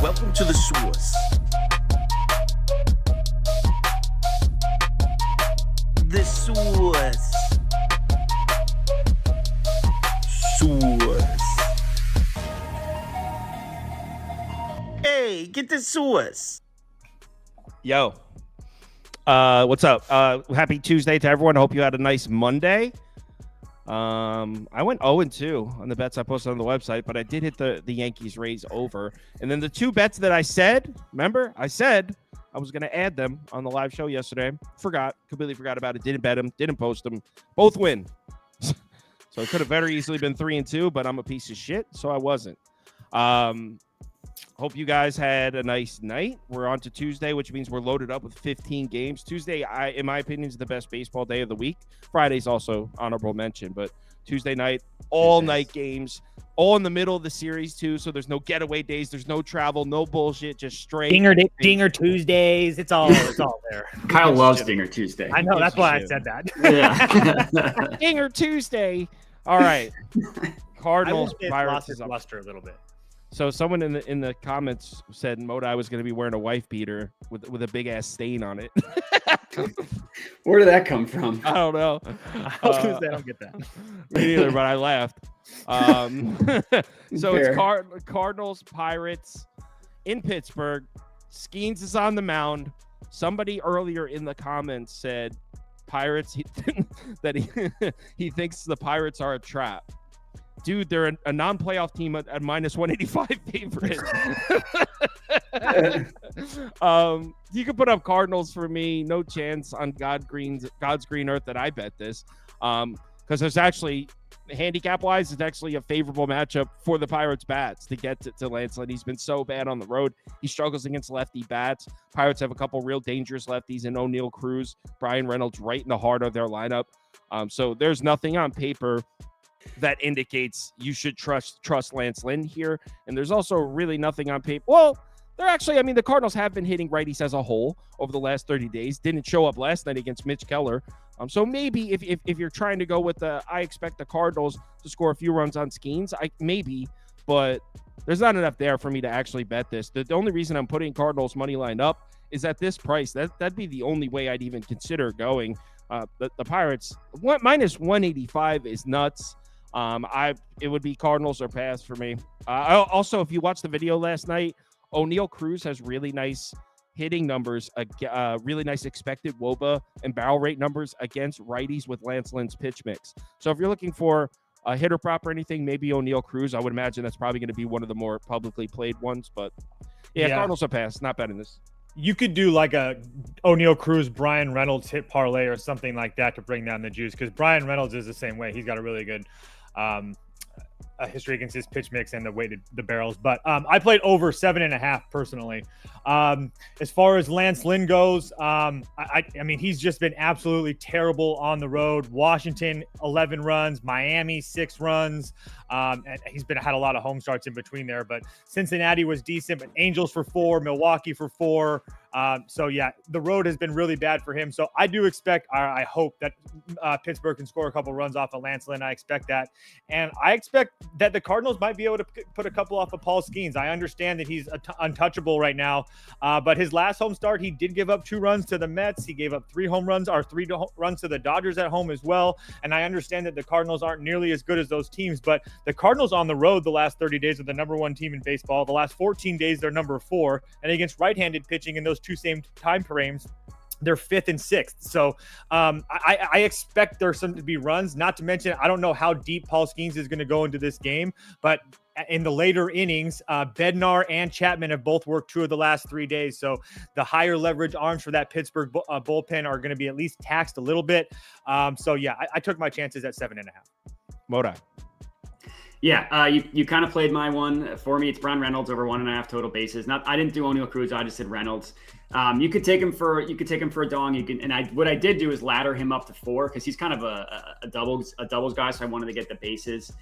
Welcome to the source. The source. Source. Hey, get the source. Yo. What's up? Happy Tuesday to everyone. Hope you had a nice Monday. I went 0-2 on the bets I posted on the website, but I did hit the Yankees raise over. And then the two bets that I said, remember, I said I was going to add them on the live show yesterday. Completely forgot about it. Didn't bet them, didn't post them. Both win. So it could have very easily been 3-2, but I'm a piece of shit, so I wasn't. Hope you guys had a nice night. We're on to Tuesday, which means we're loaded up with 15 games. Tuesday, in my opinion, is the best baseball day of the week. Friday's also honorable mention, but Tuesday night, all night games, all in the middle of the series too. So there's no getaway days, there's no travel, no bullshit, just straight Dinger Tuesdays. It's all there. Kyle loves Dinger Tuesday. I know, that's why I said that. Yeah. Dinger Tuesday. All right. Cardinals, Pirates lost its luster a little bit. So someone in the comments said Modai was going to be wearing a wife beater with a big ass stain on it. Where did that come from? I don't know. I was going to say I don't get that. Me neither, but I laughed. So Fair. It's Cardinals, Pirates in Pittsburgh. Skeens is on the mound. Somebody earlier in the comments said Pirates that he thinks the Pirates are a trap. Dude, they're a non-playoff team at minus 185 favorite. You can put up Cardinals for me. No chance on God's green earth that I bet this. Because there's actually, handicap-wise, it's actually a favorable matchup for the Pirates bats to get to Lance Lynn. He's been so bad on the road. He struggles against lefty bats. Pirates have a couple real dangerous lefties in O'Neal Cruz, Brian Reynolds right in the heart of their lineup. So there's nothing on paper that indicates you should trust Lance Lynn here. And there's also really nothing on paper. Well, they're actually, the Cardinals have been hitting righties as a whole over the last 30 days. Didn't show up last night against Mitch Keller. So maybe if you're trying to go with I expect the Cardinals to score a few runs on Skeens, maybe, but there's not enough there for me to actually bet this. The only reason I'm putting Cardinals money line up is at this price. That'd be the only way I'd even consider going. The Pirates, minus 185 is nuts. It would be Cardinals or pass for me. Also, if you watched the video last night, O'Neal Cruz has really nice hitting numbers, really nice expected WOBA and barrel rate numbers against righties with Lance Lynn's pitch mix. So if you're looking for a hitter prop or anything, maybe O'Neal Cruz. I would imagine that's probably going to be one of the more publicly played ones. But yeah. Cardinals or pass. Not betting this. You could do like a O'Neal Cruz, Brian Reynolds hit parlay or something like that to bring down the juice, because Brian Reynolds is the same way. He's got a really good a history against his pitch mix and the barrels. But I played over 7.5 personally. As far as Lance Lynn goes, I mean, he's just been absolutely terrible on the road. Washington, 11 runs, Miami, 6 runs. And he's had a lot of home starts in between there, but Cincinnati was decent, but Angels for 4, Milwaukee for 4. So yeah, the road has been really bad for him. So I do expect, I hope that Pittsburgh can score a couple runs off of Lance Lynn. I expect that. And I expect that the Cardinals might be able to put a couple off of Paul Skeens. I understand that he's untouchable right now, but his last home start, he did give up 2 runs to the Mets. He gave up 3 runs to the Dodgers at home as well. And I understand that the Cardinals aren't nearly as good as those teams, but the Cardinals on the road the last 30 days are the number 1 team in baseball. The last 14 days, they're number 4. And against right-handed pitching in those 2 same time frames, they're 5th and 6th. So I expect there's some to be runs, not to mention, I don't know how deep Paul Skeens is going to go into this game, but in the later innings, Bednar and Chapman have both worked 2 of the last 3 days. So the higher leverage arms for that Pittsburgh bullpen are going to be at least taxed a little bit. So yeah, I took my chances at 7.5. Modai. Yeah, you kind of played my one for me. It's Brian Reynolds over 1.5 total bases. I didn't do O'Neal Cruz. I just did Reynolds. You could take him for a dong. What I did do is ladder him up to 4 because he's kind of a doubles guy. So I wanted to get the bases.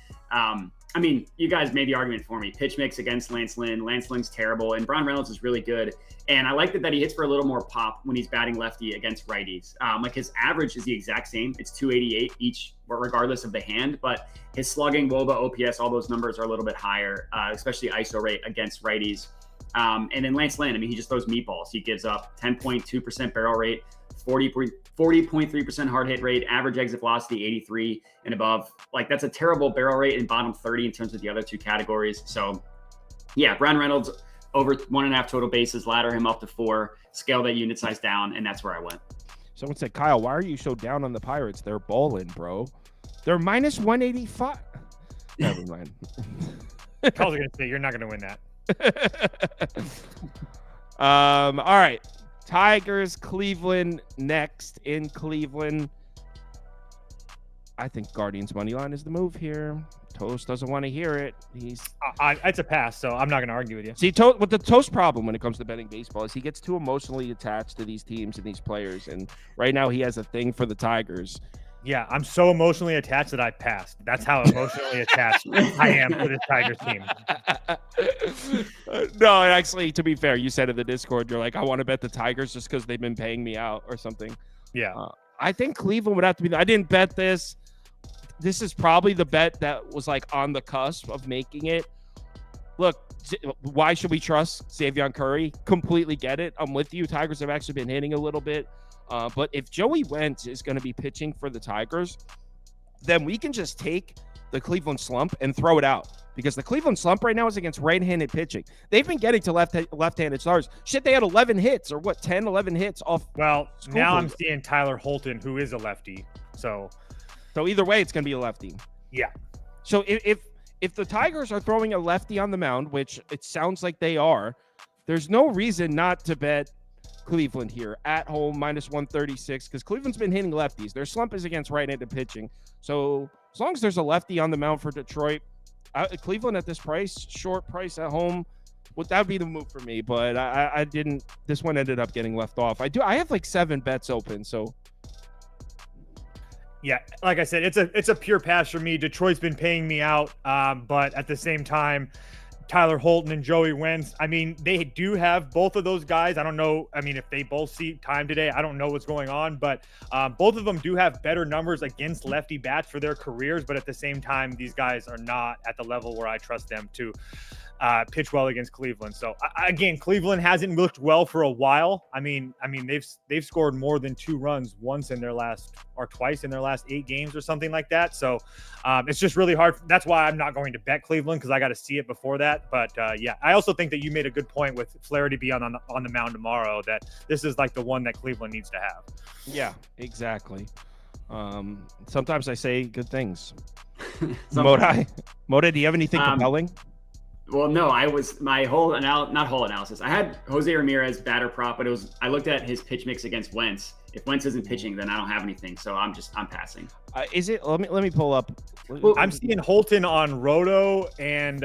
I mean, you guys made the argument for me. Pitch mix against Lance Lynn. Lance Lynn's terrible, and Brian Reynolds is really good. And I like that he hits for a little more pop when he's batting lefty against righties. Like his average is the exact same. It's 288 each, regardless of the hand. But his slugging, WOBA, OPS, all those numbers are a little bit higher, especially ISO rate against righties. And then Lance Lynn, I mean, he just throws meatballs. He gives up 10.2% barrel rate, 40.3% hard hit rate, average exit velocity 83 and above. Like, that's a terrible barrel rate in bottom 30 in terms of the other two categories. So yeah, Brian Reynolds over 1.5 total bases, ladder him up to 4, scale that unit size down, and that's where I went. Someone said, Kyle, why are you so down on the Pirates? They're balling, bro. They're minus 185. Never mind. Kyle's going to say you're not going to win that. All right. Tigers, Cleveland next in Cleveland. I think Guardians money line is the move here. Toast doesn't want to hear it. It's a pass, so I'm not going to argue with you. See, what the Toast problem when it comes to betting baseball is he gets too emotionally attached to these teams and these players. And right now he has a thing for the Tigers. Yeah, I'm so emotionally attached that I passed. That's how emotionally attached I am to this Tigers team. No, actually, to be fair, you said in the Discord, you're like, I want to bet the Tigers just because they've been paying me out or something. Yeah. I think Cleveland would have to be. I didn't bet this. This is probably the bet that was like on the cusp of making it. Look, why should we trust Xavier Curry? Completely get it. I'm with you. Tigers have actually been hitting a little bit. But if Joey Wentz is going to be pitching for the Tigers, then we can just take the Cleveland slump and throw it out. Because the Cleveland slump right now is against right-handed pitching. They've been getting to left-handed starters. Shit, they had 11 hits or 10, 11 hits off. Well, now I'm seeing Tyler Holton, who is a lefty. So either way, it's going to be a lefty. Yeah. So if the Tigers are throwing a lefty on the mound, which it sounds like they are, there's no reason not to bet Cleveland here at home minus 136 because Cleveland's been hitting lefties. Their slump is against right-handed pitching. So as long as there's a lefty on the mound for Detroit, Cleveland at this price, short price at home, that would be the move for me. But I didn't. This one ended up getting left off. I have like 7 bets open. So yeah, like I said, it's a pure pass for me. Detroit's been paying me out, but at the same time, Tyler Holton and Joey Wentz, I mean, they do have both of those guys. I don't know. I mean, if they both see time today, I don't know what's going on, but both of them do have better numbers against lefty bats for their careers. But at the same time, these guys are not at the level where I trust them to pitch well against Cleveland. So again, Cleveland hasn't looked well for a while. I mean, they've scored more than 2 runs twice in their last 8 games or something like that. So it's just really hard. That's why I'm not going to bet Cleveland because I got to see it before that. But yeah, I also think that you made a good point with Flaherty being on the mound tomorrow, that this is like the one that Cleveland needs to have. Yeah, exactly. Sometimes I say good things. Moda, do you have anything compelling? Well, no, I was my whole not whole analysis. I had Jose Ramirez batter prop, but I looked at his pitch mix against Wentz. If Wentz isn't pitching, then I don't have anything. So I'm passing. Is it? Let me pull up. Well, I'm seeing Holton on Roto and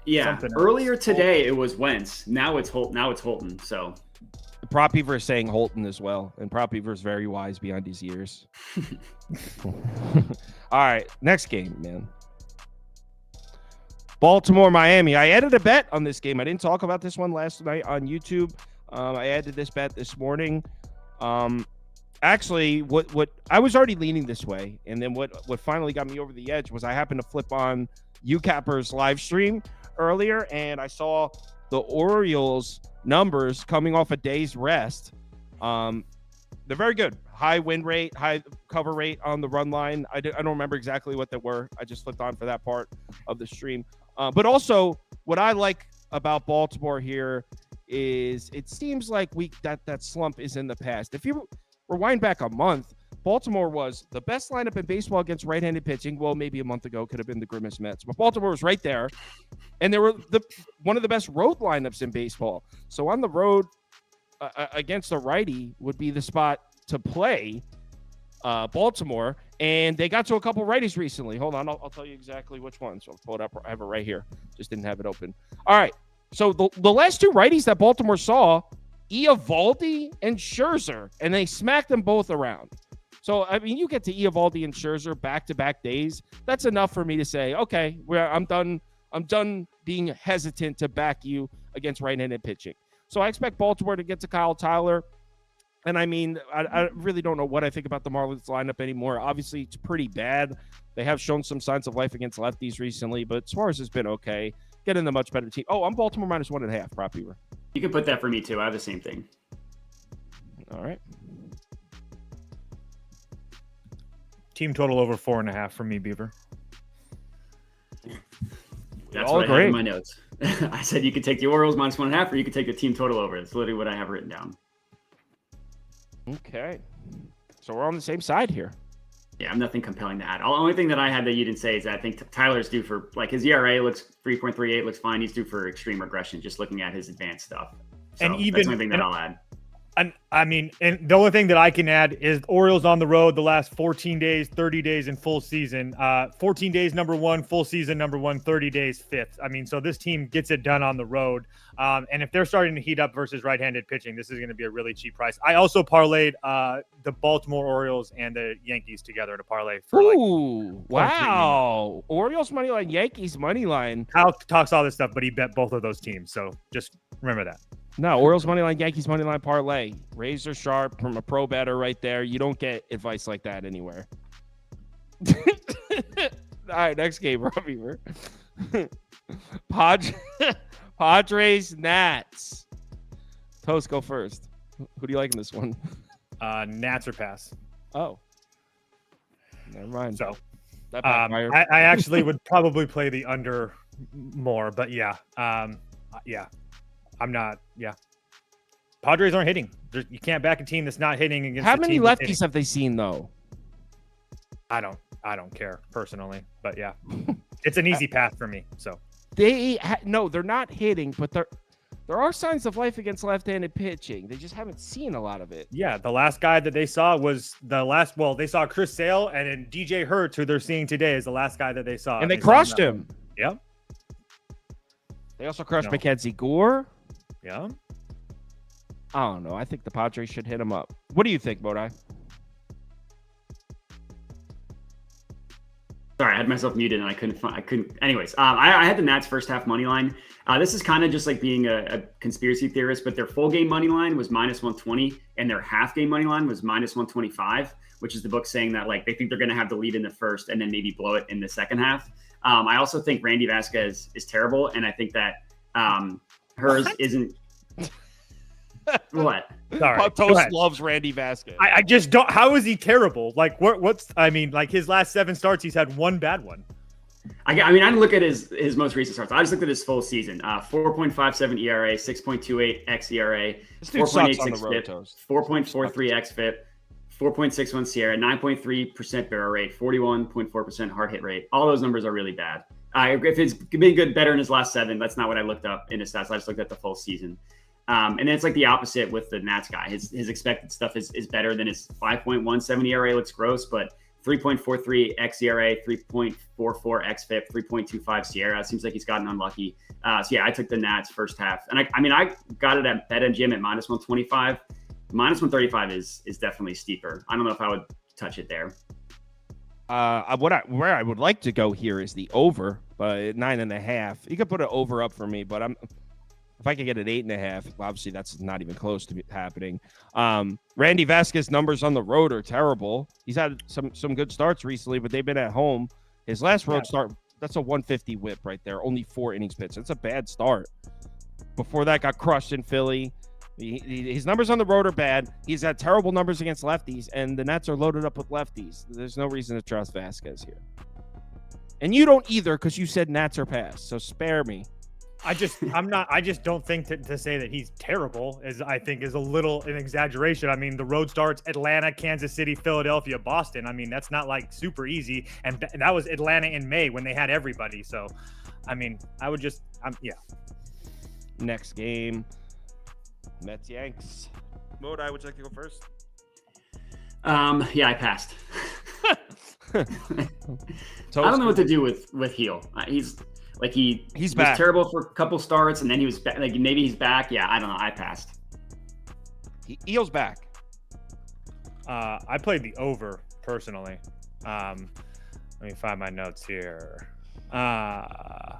yeah. Earlier today it was Wentz. Now it's Holton. So Prop Beaver is saying Holton as well, and Prop Beaver is very wise beyond his years. All right, next game, man. Baltimore, Miami. I added a bet on this game. I didn't talk about this one last night on YouTube. I added this bet this morning. Actually, what I was already leaning this way, and then what finally got me over the edge was I happened to flip on UCapper's live stream earlier, and I saw the Orioles numbers coming off a day's rest. They're very good. High win rate, high cover rate on the run line. I don't remember exactly what they were. I just flipped on for that part of the stream. But also, what I like about Baltimore here is it seems like that slump is in the past. If you rewind back a month, Baltimore was the best lineup in baseball against right-handed pitching. Well, maybe a month ago could have been the Grimace Mets, but Baltimore was right there, and they were one of the best road lineups in baseball. So on the road against a righty would be the spot to play Baltimore, and they got to a couple righties recently. Hold on, I'll tell you exactly which ones. I'll pull it up. I have it right here. Just didn't have it open. All right. So the last 2 righties that Baltimore saw, Eovaldi and Scherzer, and they smacked them both around. So, I mean, you get to Eovaldi and Scherzer back-to-back days. That's enough for me to say, okay, I'm done being hesitant to back you against right-handed pitching. So I expect Baltimore to get to Kyle Tyler. And I mean, I really don't know what I think about the Marlins lineup anymore. Obviously, it's pretty bad. They have shown some signs of life against lefties recently, but Suarez has been okay. getting the much better team. Oh, I'm Baltimore -1.5 prop viewer. You can put that for me too. I have the same thing. All right. Team total over 4.5 for me, Beaver. That's all what I have agree. in my notes. I said you could take the Orioles -1.5, or you could take the team total over. That's literally what I have written down. Okay. So we're on the same side here. Yeah, I'm nothing compelling to add. The only thing that I had that you didn't say is that I think Tyler's due for, like, his ERA looks 3.38, looks fine. He's due for extreme regression, just looking at his advanced stuff. So And even- that's the only thing that I'll add. And and the only thing that I can add is Orioles on the road the last 14 days, 30 days, and full season. 14 days, number 1, full season, number 1, 30 days, 5th. I mean, so this team gets it done on the road. And if they're starting to heat up versus right-handed pitching, this is going to be a really cheap price. I also parlayed the Baltimore Orioles and the Yankees together to parlay for Ooh, wow. Orioles money line, Yankees money line. Kyle talks all this stuff, but he bet both of those teams. So just remember that. No, Orioles money line, Yankees money line parlay. Razor sharp from a pro bettor right there. You don't get advice like that anywhere. All right, next game, Robbie. Padres, Nats. Toast, go first. Who do you like in this one? Nats or pass. Oh, never mind. So That backfired. I actually would probably play the under more, but yeah. I'm not. Yeah. Padres aren't hitting. You can't back a team that's not hitting against. How a many team that's lefties hitting. have they seen though? I don't care personally, but yeah, it's an easy path for me. So No, they're not hitting, but there are signs of life against left-handed pitching. They just haven't seen a lot of it. yeah, the last guy that they saw was they saw Chris Sale, and then DJ Hertz, who they're seeing today, is the last guy that they saw. And they crushed him. Yep. They also crushed No. Mackenzie Gore. Yeah. I don't know. I think the Padres should hit him up. What do you think, Bodai? Sorry, I had myself muted and I couldn't. Anyways, I had the Nats first half money line. This is kind of just like being a conspiracy theorist, but their full game money line was -120 and their half game money line was -125, which is the book saying that, like, they think they're going to have the lead in the first and then maybe blow it in the second half. I also think Randy Vasquez is terrible, and I think that hers isn't. What? Sorry. Go Toast ahead. loves Randy Vasquez. I just don't. How is he terrible? Like like his last 7 starts, he's had one bad one. I didn't look at his most recent starts. I just looked at his full season. 4.57 ERA, 6.28 xERA, This dude sucks on the 4.86 road, FIP, Toast. 4.43 xFIP, 4.61 Sierra, 9.3% barrel rate, 41.4% hard hit rate. All those numbers are really bad. If it's been good, better in his last 7, that's not what I looked up in his stats. I just looked at the full season. And then it's like the opposite with the Nats guy. His expected stuff is better than his 5.17 ERA. Looks gross, but 3.43 xERA, 3.44 xFIP, 3.25 Sierra. It seems like he's gotten unlucky. So yeah, I took the Nats first half, and I got it at BetMGM at -125. -135 is definitely steeper. I don't know if I would touch it there. Where I would like to go here is the over, but at 9.5. You could put an over up for me, but if I could get an 8.5, obviously that's not even close to happening. Randy Vasquez numbers on the road are terrible. He's had some good starts recently, but they've been at home. His last road start, that's a 150 whip right there. Only 4 innings pitched. That's a bad start. Before that, got crushed in Philly. His numbers on the road are bad. He's had terrible numbers against lefties, and the Nets are loaded up with lefties. There's no reason to trust Vasquez here. And you don't either, because you said Nats are pass. So spare me. I just don't think to say that he's terrible is a little an exaggeration. I mean, the road starts Atlanta, Kansas City, Philadelphia, Boston. I mean, that's not like super easy. And that was Atlanta in May when they had everybody. So, I mean, Next game, Mets Yanks. Bodai, would you like to go first? Yeah, I passed. I don't know what to do with Heel. He's back. Was terrible for a couple starts, and then he was back. Like, maybe he's back. Yeah, I don't know. I passed. Eel's back. I played the over personally. Let me find my notes here. I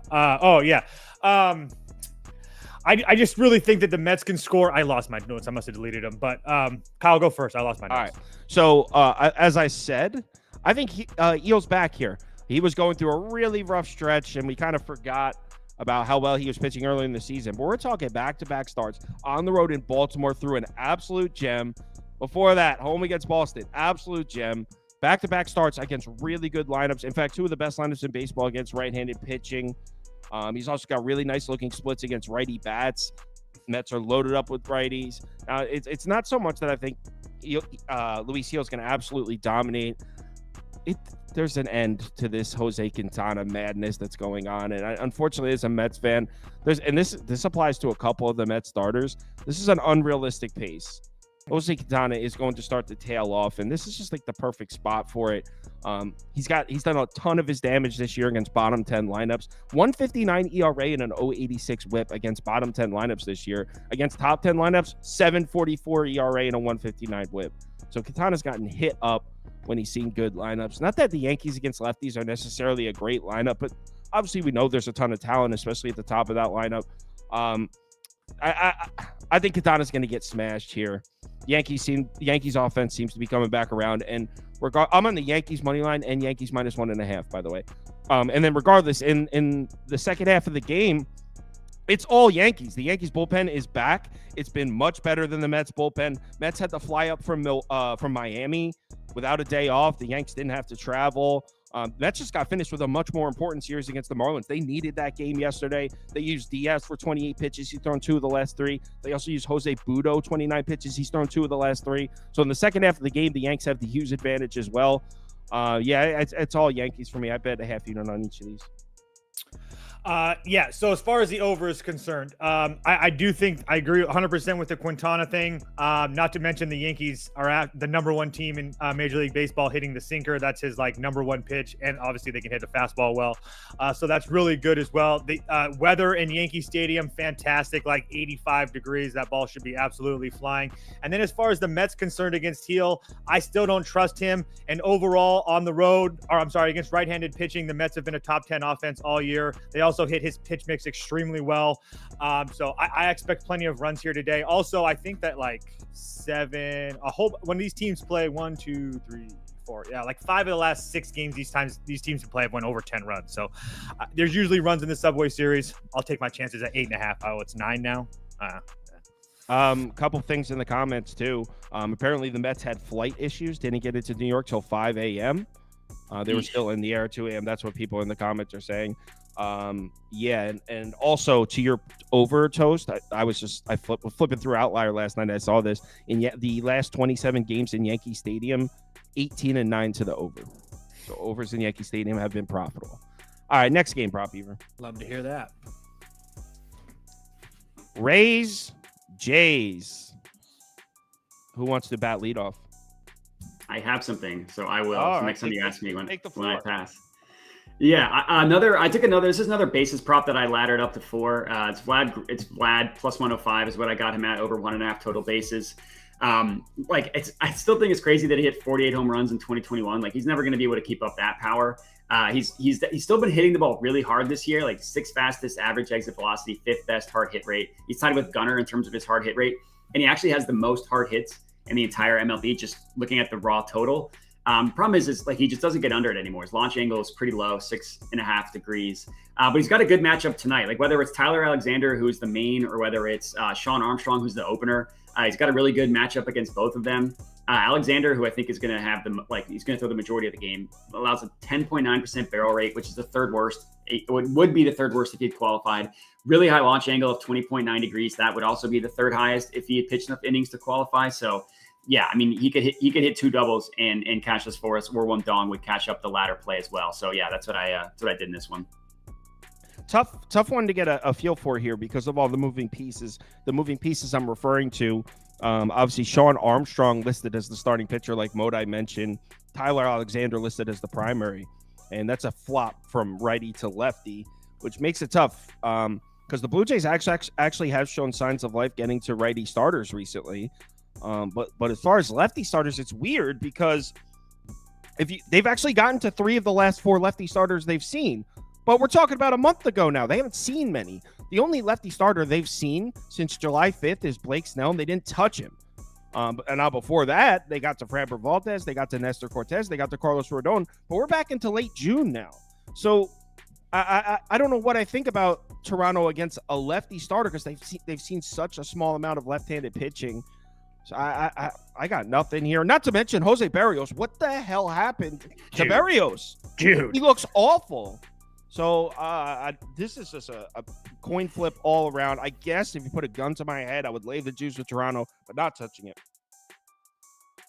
just really think that the Mets can score. I lost my notes. I must have deleted them. But Kyle, go first. I lost my notes. All right. So as I said, I think Eel's back here. He was going through a really rough stretch, and we kind of forgot about how well he was pitching early in the season. But we're talking back-to-back starts on the road in Baltimore through an absolute gem. Before that, home against Boston, absolute gem. Back-to-back starts against really good lineups. In fact, two of the best lineups in baseball against right-handed pitching. He's also got really nice-looking splits against righty bats. Mets are loaded up with righties. It's not so much that I think Luis Gil is going to absolutely dominate. There's an end to this Jose Quintana madness that's going on, and unfortunately, as a Mets fan, this applies to a couple of the Mets starters. This is an unrealistic pace. Jose Quintana is going to start to tail off, and this is just like the perfect spot for it. He's done a ton of his damage this year against bottom 10 lineups. 159 ERA and an 086 WHIP against bottom 10 lineups this year. Against top 10 lineups, 744 ERA and a 159 WHIP. So Quintana's gotten hit up when he's seen good lineups. Not that the Yankees against lefties are necessarily a great lineup, but obviously we know there's a ton of talent, especially at the top of that lineup. I think Quintana's going to get smashed here. Yankees offense seems to be coming back around, and I'm on the Yankees money line and Yankees minus 1.5, by the way. And then regardless, in the second half of the game, it's all Yankees. The Yankees bullpen is back. It's been much better than the Mets bullpen. Mets had to fly up from Miami without a day off. The Yankees didn't have to travel. Mets just got finished with a much more important series against the Marlins. They needed that game yesterday. They used Diaz for 28 pitches. He's thrown 2 of the last 3. They also used Jose Budo, 29 pitches. He's thrown 2 of the last 3. So in the second half of the game, the Yanks have the huge advantage as well. It's all Yankees for me. I bet a half unit on each of these. So as far as the over is concerned, I do think I agree 100% with the Quintana thing. Not to mention the Yankees are at the number 1 team in Major League Baseball hitting the sinker. That's his number 1 pitch, and obviously they can hit the fastball well. So that's really good as well. The weather in Yankee Stadium, fantastic, 85 degrees. That ball should be absolutely flying. And then as far as the Mets concerned against Gil, I still don't trust him. And overall on the road, against right-handed pitching, the Mets have been a top 10 offense all year. They also hit his pitch mix extremely well. So I expect plenty of runs here today. Also, I think that when these teams play 1, 2, 3, 4, 5 of the last 6 games, these teams have won over 10 runs. So there's usually runs in the Subway Series. I'll take my chances at 8.5. Oh, it's 9 now. Couple things in the comments too. Apparently the Mets had flight issues, didn't get into New York till 5 a.m. They were still in the air at 2 a.m. That's what people in the comments are saying. And also to your over toast, I was flipping through Outlier last night and I saw this. In the last 27 games in Yankee Stadium, 18-9 to the over. So overs in Yankee Stadium have been profitable. All right, next game prop, Beaver. Love to hear that. Rays, Jays. Who wants to bat leadoff? I have something, so I will. All right, next time you ask me when I pass. Yeah, this is another basis prop that I laddered up to 4. It's Vlad plus 105 is what I got him at, over 1.5 total bases. I still think it's crazy that he hit 48 home runs in 2021. He's never going to be able to keep up that power. He's still been hitting the ball really hard this year, 6th fastest average exit velocity, 5th best hard hit rate. He's tied with Gunnar in terms of his hard hit rate, and he actually has the most hard hits in the entire MLB, just looking at the raw total. Problem is he just doesn't get under it anymore. His launch angle is pretty low, 6.5 degrees. But he's got a good matchup tonight. Whether it's Tyler Alexander, who's the main, or whether it's Sean Armstrong, who's the opener, he's got a really good matchup against both of them. Alexander, who I think is going to have he's going to throw the majority of the game, allows a 10.9% barrel rate, which is the 3rd worst. It would be the 3rd worst if he'd qualified. Really high launch angle of 20.9 degrees. That would also be the 3rd highest if he had pitched enough innings to qualify. So, yeah, I mean, he could hit 2 doubles and cash this for us, or 1 dong would cash up the ladder play as well. So yeah, that's what I did in this one. Tough one to get a feel for here because of all the moving pieces. The moving pieces I'm referring to, obviously Sean Armstrong listed as the starting pitcher, like Modai mentioned. Tyler Alexander listed as the primary, and that's a flop from righty to lefty, which makes it tough because the Blue Jays actually have shown signs of life getting to righty starters recently. But as far as lefty starters, it's weird because they've actually gotten to 3 of the last 4 lefty starters they've seen. But we're talking about a month ago now. They haven't seen many. The only lefty starter they've seen since July 5th is Blake Snell, and they didn't touch him. And now before that, they got to Framber Valdez, they got to Nestor Cortez, they got to Carlos Rodon. But we're back into late June now. So I don't know what I think about Toronto against a lefty starter because they've seen such a small amount of left-handed pitching. So I got nothing here. Not to mention Jose Barrios. What the hell happened to Barrios? Dude, He looks awful. So this is just a coin flip all around. I guess if you put a gun to my head, I would lay the juice with Toronto, but not touching it.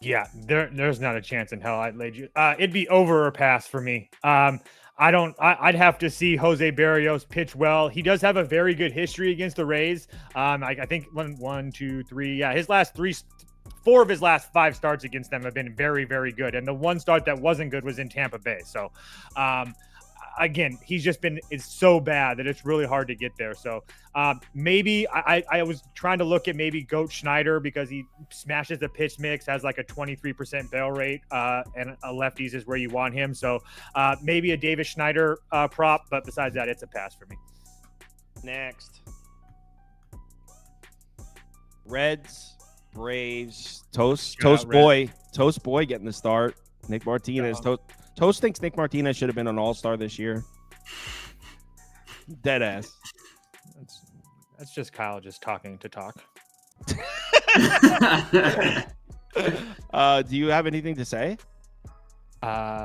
yeah, there's not a chance in hell I'd lay you. It'd be over or pass for me. I'd have to see Jose Barrios pitch well. He does have a very good history against the Rays. I think one, two, three. Yeah, four of his last 5 starts against them have been very, very good. And the one start that wasn't good was in Tampa Bay. So, again, it's so bad that it's really hard to get there. So maybe I was trying to look at maybe Goat Schneider because he smashes the pitch mix, has like a 23% barrel rate, and a lefties is where you want him. So maybe a Davis Schneider prop, but besides that, it's a pass for me. Next. Reds, Braves, Toast Boy getting the start. Nick Martinez. Toast thinks Nick Martinez should have been an all-star this year. Dead ass. That's just Kyle just talking to talk. Do you have anything to say?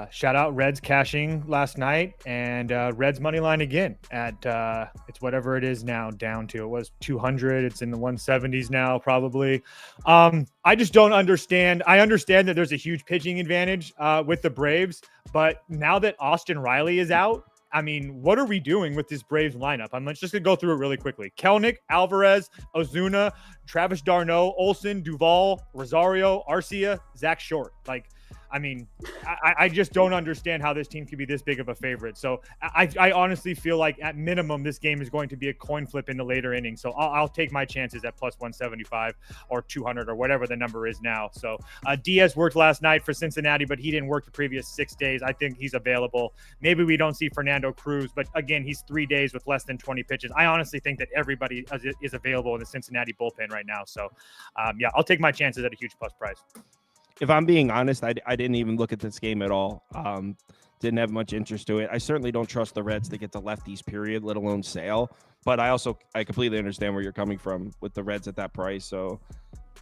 Shout out Reds cashing last night, and Reds money line again at it's whatever it is now down to. It was 200. It's in the 170s now, probably. I just don't understand. I understand that there's a huge pitching advantage with the Braves, but now that Austin Riley is out, I mean, what are we doing with this Braves lineup? I'm just going to go through it really quickly. Kelnick, Alvarez, Ozuna, Travis d'Arnaud, Olsen, Duvall, Rosario, Arcia, Zach Short. I mean, I just don't understand how this team could be this big of a favorite. So I honestly feel like at minimum, this game is going to be a coin flip in the later innings. So I'll take my chances at plus 175 or 200 or whatever the number is now. So Diaz worked last night for Cincinnati, but he didn't work the previous 6 days. I think he's available. Maybe we don't see Fernando Cruz, but again, he's 3 days with less than 20 pitches. I honestly think that everybody is available in the Cincinnati bullpen right now. So yeah, I'll take my chances at a huge plus price. If I'm being honest, I didn't even look at this game at all. Didn't have much interest to it. I certainly don't trust the Reds to get the lefties, period, let alone Sale. But I completely understand where you're coming from with the Reds at that price. So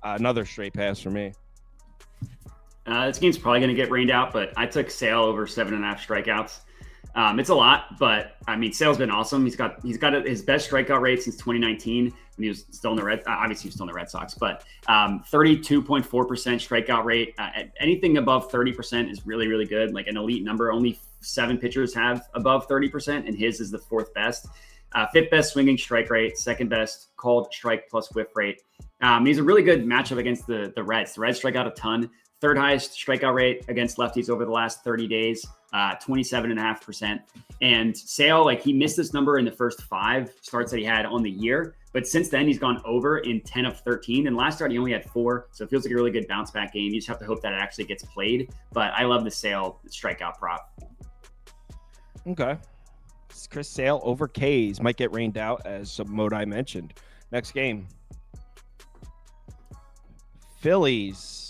another straight pass for me. This game's probably going to get rained out, but I took Sale over 7.5 strikeouts. It's a lot, but I mean, Sale's been awesome. He's got his best strikeout rate since 2019 when he was still in the Red. Obviously, he was still in the Red Sox, but 32.4% strikeout rate. Anything above 30% is really, really good. Like an elite number. Only 7 pitchers have above 30%, and his is the 4th best. 5th best swinging strike rate, 2nd best called strike plus whiff rate. He's a really good matchup against the Reds. The Reds strike out a ton. 3rd highest strikeout rate against lefties over the last 30 days, 27.5%. And Sale, he missed this number in the first 5 starts that he had on the year. But since then, he's gone over in 10 of 13. And last start, he only had 4. So it feels like a really good bounce back game. You just have to hope that it actually gets played. But I love the Sale strikeout prop. Okay. Chris Sale over K's might get rained out, as Modai mentioned. Next game. Phillies.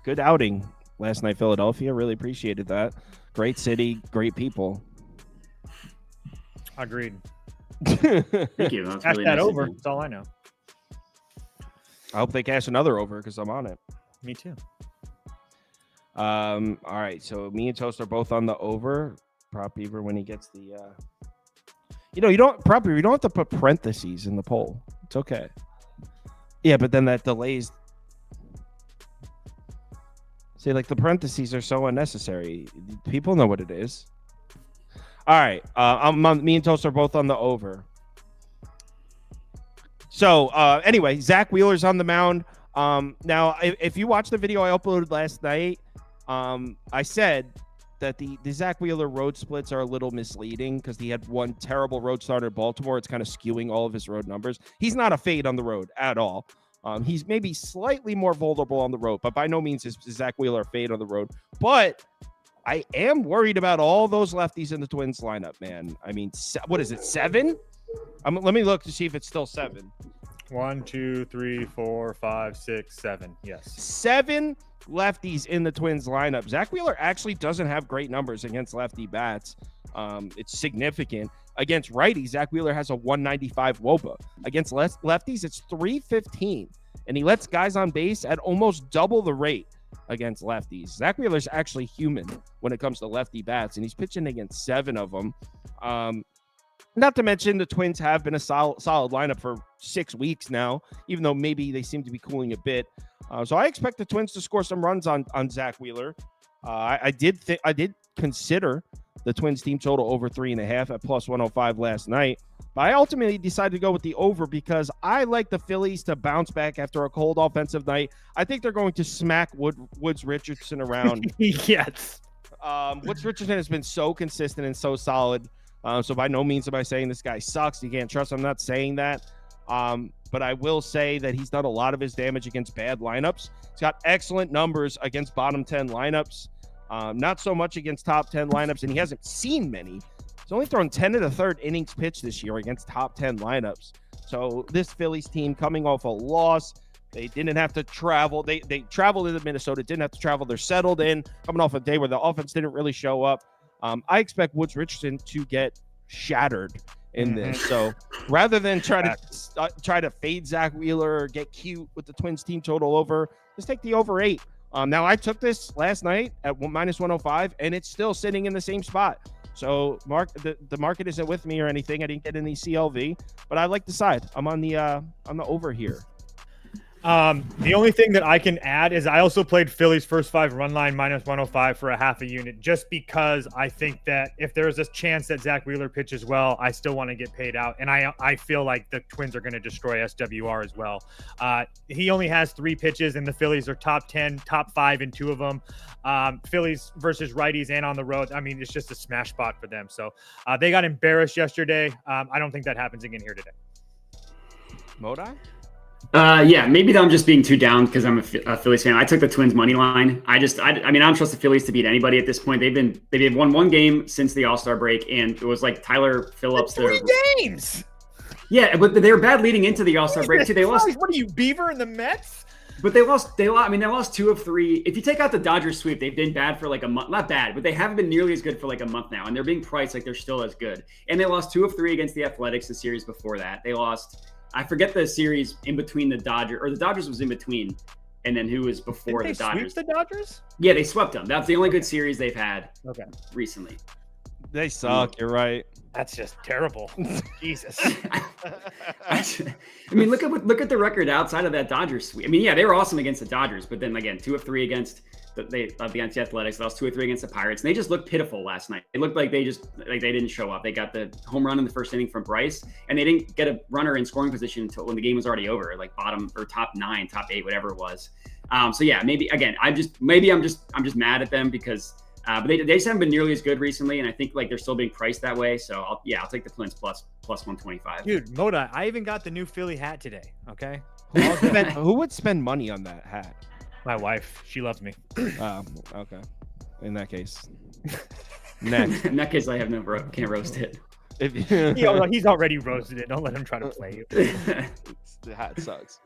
Good outing last night, Philadelphia. Really appreciated that. Great city, great people. Agreed. Thank you. That's Cash really that nice over. That's all I know. I hope they cash another over because I'm on it. Me too. All right. So me and Toast are both on the over. Prop Beaver when he gets the you don't have to put parentheses in the poll. It's okay. Yeah, but then that delays. See, the parentheses are so unnecessary. People know what it is. All right. Me and Toast are both on the over. So, anyway, Zach Wheeler's on the mound. Now, if you watch the video I uploaded last night, I said that the Zach Wheeler road splits are a little misleading because he had one terrible road start at Baltimore. It's kind of skewing all of his road numbers. He's not a fade on the road at all. He's maybe slightly more vulnerable on the road, but by no means is Zach Wheeler a fade on the road. But I am worried about all those lefties in the Twins lineup, man. I mean, what is it, 7? Let me look to see if it's still 7. 1, 2, 3, 4, 5, 6, 7. Yes. 7 lefties in the Twins lineup. Zach Wheeler actually doesn't have great numbers against lefty bats. It's significant. Against righties, Zach Wheeler has a 195 WOBA. Against lefties, it's 315. And he lets guys on base at almost double the rate against lefties. Zach Wheeler's actually human when it comes to lefty bats, and he's pitching against 7 of them. Not to mention the Twins have been a solid lineup for 6 weeks now, even though maybe they seem to be cooling a bit. So I expect the Twins to score some runs on Zach Wheeler. I did consider the Twins team total over 3.5 at plus 105 last night, but I ultimately decided to go with the over because I like the Phillies to bounce back after a cold offensive night. I think they're going to smack Woods Richardson around. Yes. Woods Richardson has been so consistent and so solid. So by no means am I saying this guy sucks. You can't trust him. I'm not saying that. But I will say that he's done a lot of his damage against bad lineups. He's got excellent numbers against bottom 10 lineups. Not so much against top 10 lineups, and he hasn't seen many. He's only thrown 10 1/3 innings pitched this year against top 10 lineups. So this Phillies team coming off a loss, they didn't have to travel. They traveled into Minnesota, didn't have to travel. They're settled in, coming off a day where the offense didn't really show up. I expect Woods Richardson to get shattered in this. So rather than try to fade Zach Wheeler or get cute with the Twins team total over, just take the over 8. Now I took this last night at minus 105, and it's still sitting in the same spot. So the market isn't with me or anything. I didn't get any CLV, but I like the side. I'm on the over here. The only thing that I can add is I also played Phillies first 5 run line minus 105 for a half a unit, just because I think that if there's a chance that Zach Wheeler pitches well, I still want to get paid out. And I feel like the Twins are going to destroy SWR as well. He only has 3 pitches, and the Phillies are top 10, top 5 in 2 of them. Phillies versus righties and on the road. I mean, it's just a smash spot for them. So they got embarrassed yesterday. I don't think that happens again here today. Modi? Yeah, maybe I'm just being too down because I'm a Phillies fan. I took the Twins money line. I mean, I don't trust the Phillies to beat anybody at this point. They've won 1 game since the All-Star break, and it was like Tyler Phillips. 3 games. Yeah, but they were bad leading into the All-Star break too. They lost. What are you, Beaver and the Mets? But they lost. I mean, they lost 2 of 3. If you take out the Dodgers sweep, they've been bad for like a month. Not bad, but they haven't been nearly as good for like a month now, and they're being priced like they're still as good. And they lost 2 of 3 against the Athletics the series before that. They lost. I forget the series in between the Dodgers, or the Dodgers was in between, and then who was before the Dodgers? Sweep the Dodgers? Yeah, they swept them. That's the only good series they've had recently. They suck. You're right. That's just terrible. Jesus. I mean, look at the record outside of that Dodgers sweep. I mean, yeah, they were awesome against the Dodgers, but then again, 2 of 3 against the Athletics. They lost 2 or 3 against the Pirates, and they just looked pitiful last night. It looked like they didn't show up. They got the home run in the first inning from Bryce, and they didn't get a runner in scoring position until when the game was already over, like bottom or top 9, top 8, whatever it was. So yeah, maybe again, I'm just mad at them because. But they just haven't been nearly as good recently, and I think like they're still being priced that way. So I'll take the Twins plus 125. Dude, Moda, I even got the new Philly hat today. Okay. Who would spend money on that hat? My wife. She loves me. Okay. In that case, next. In that case, I have can't roast it. He's already roasted it. Don't let him try to play you. The hat sucks.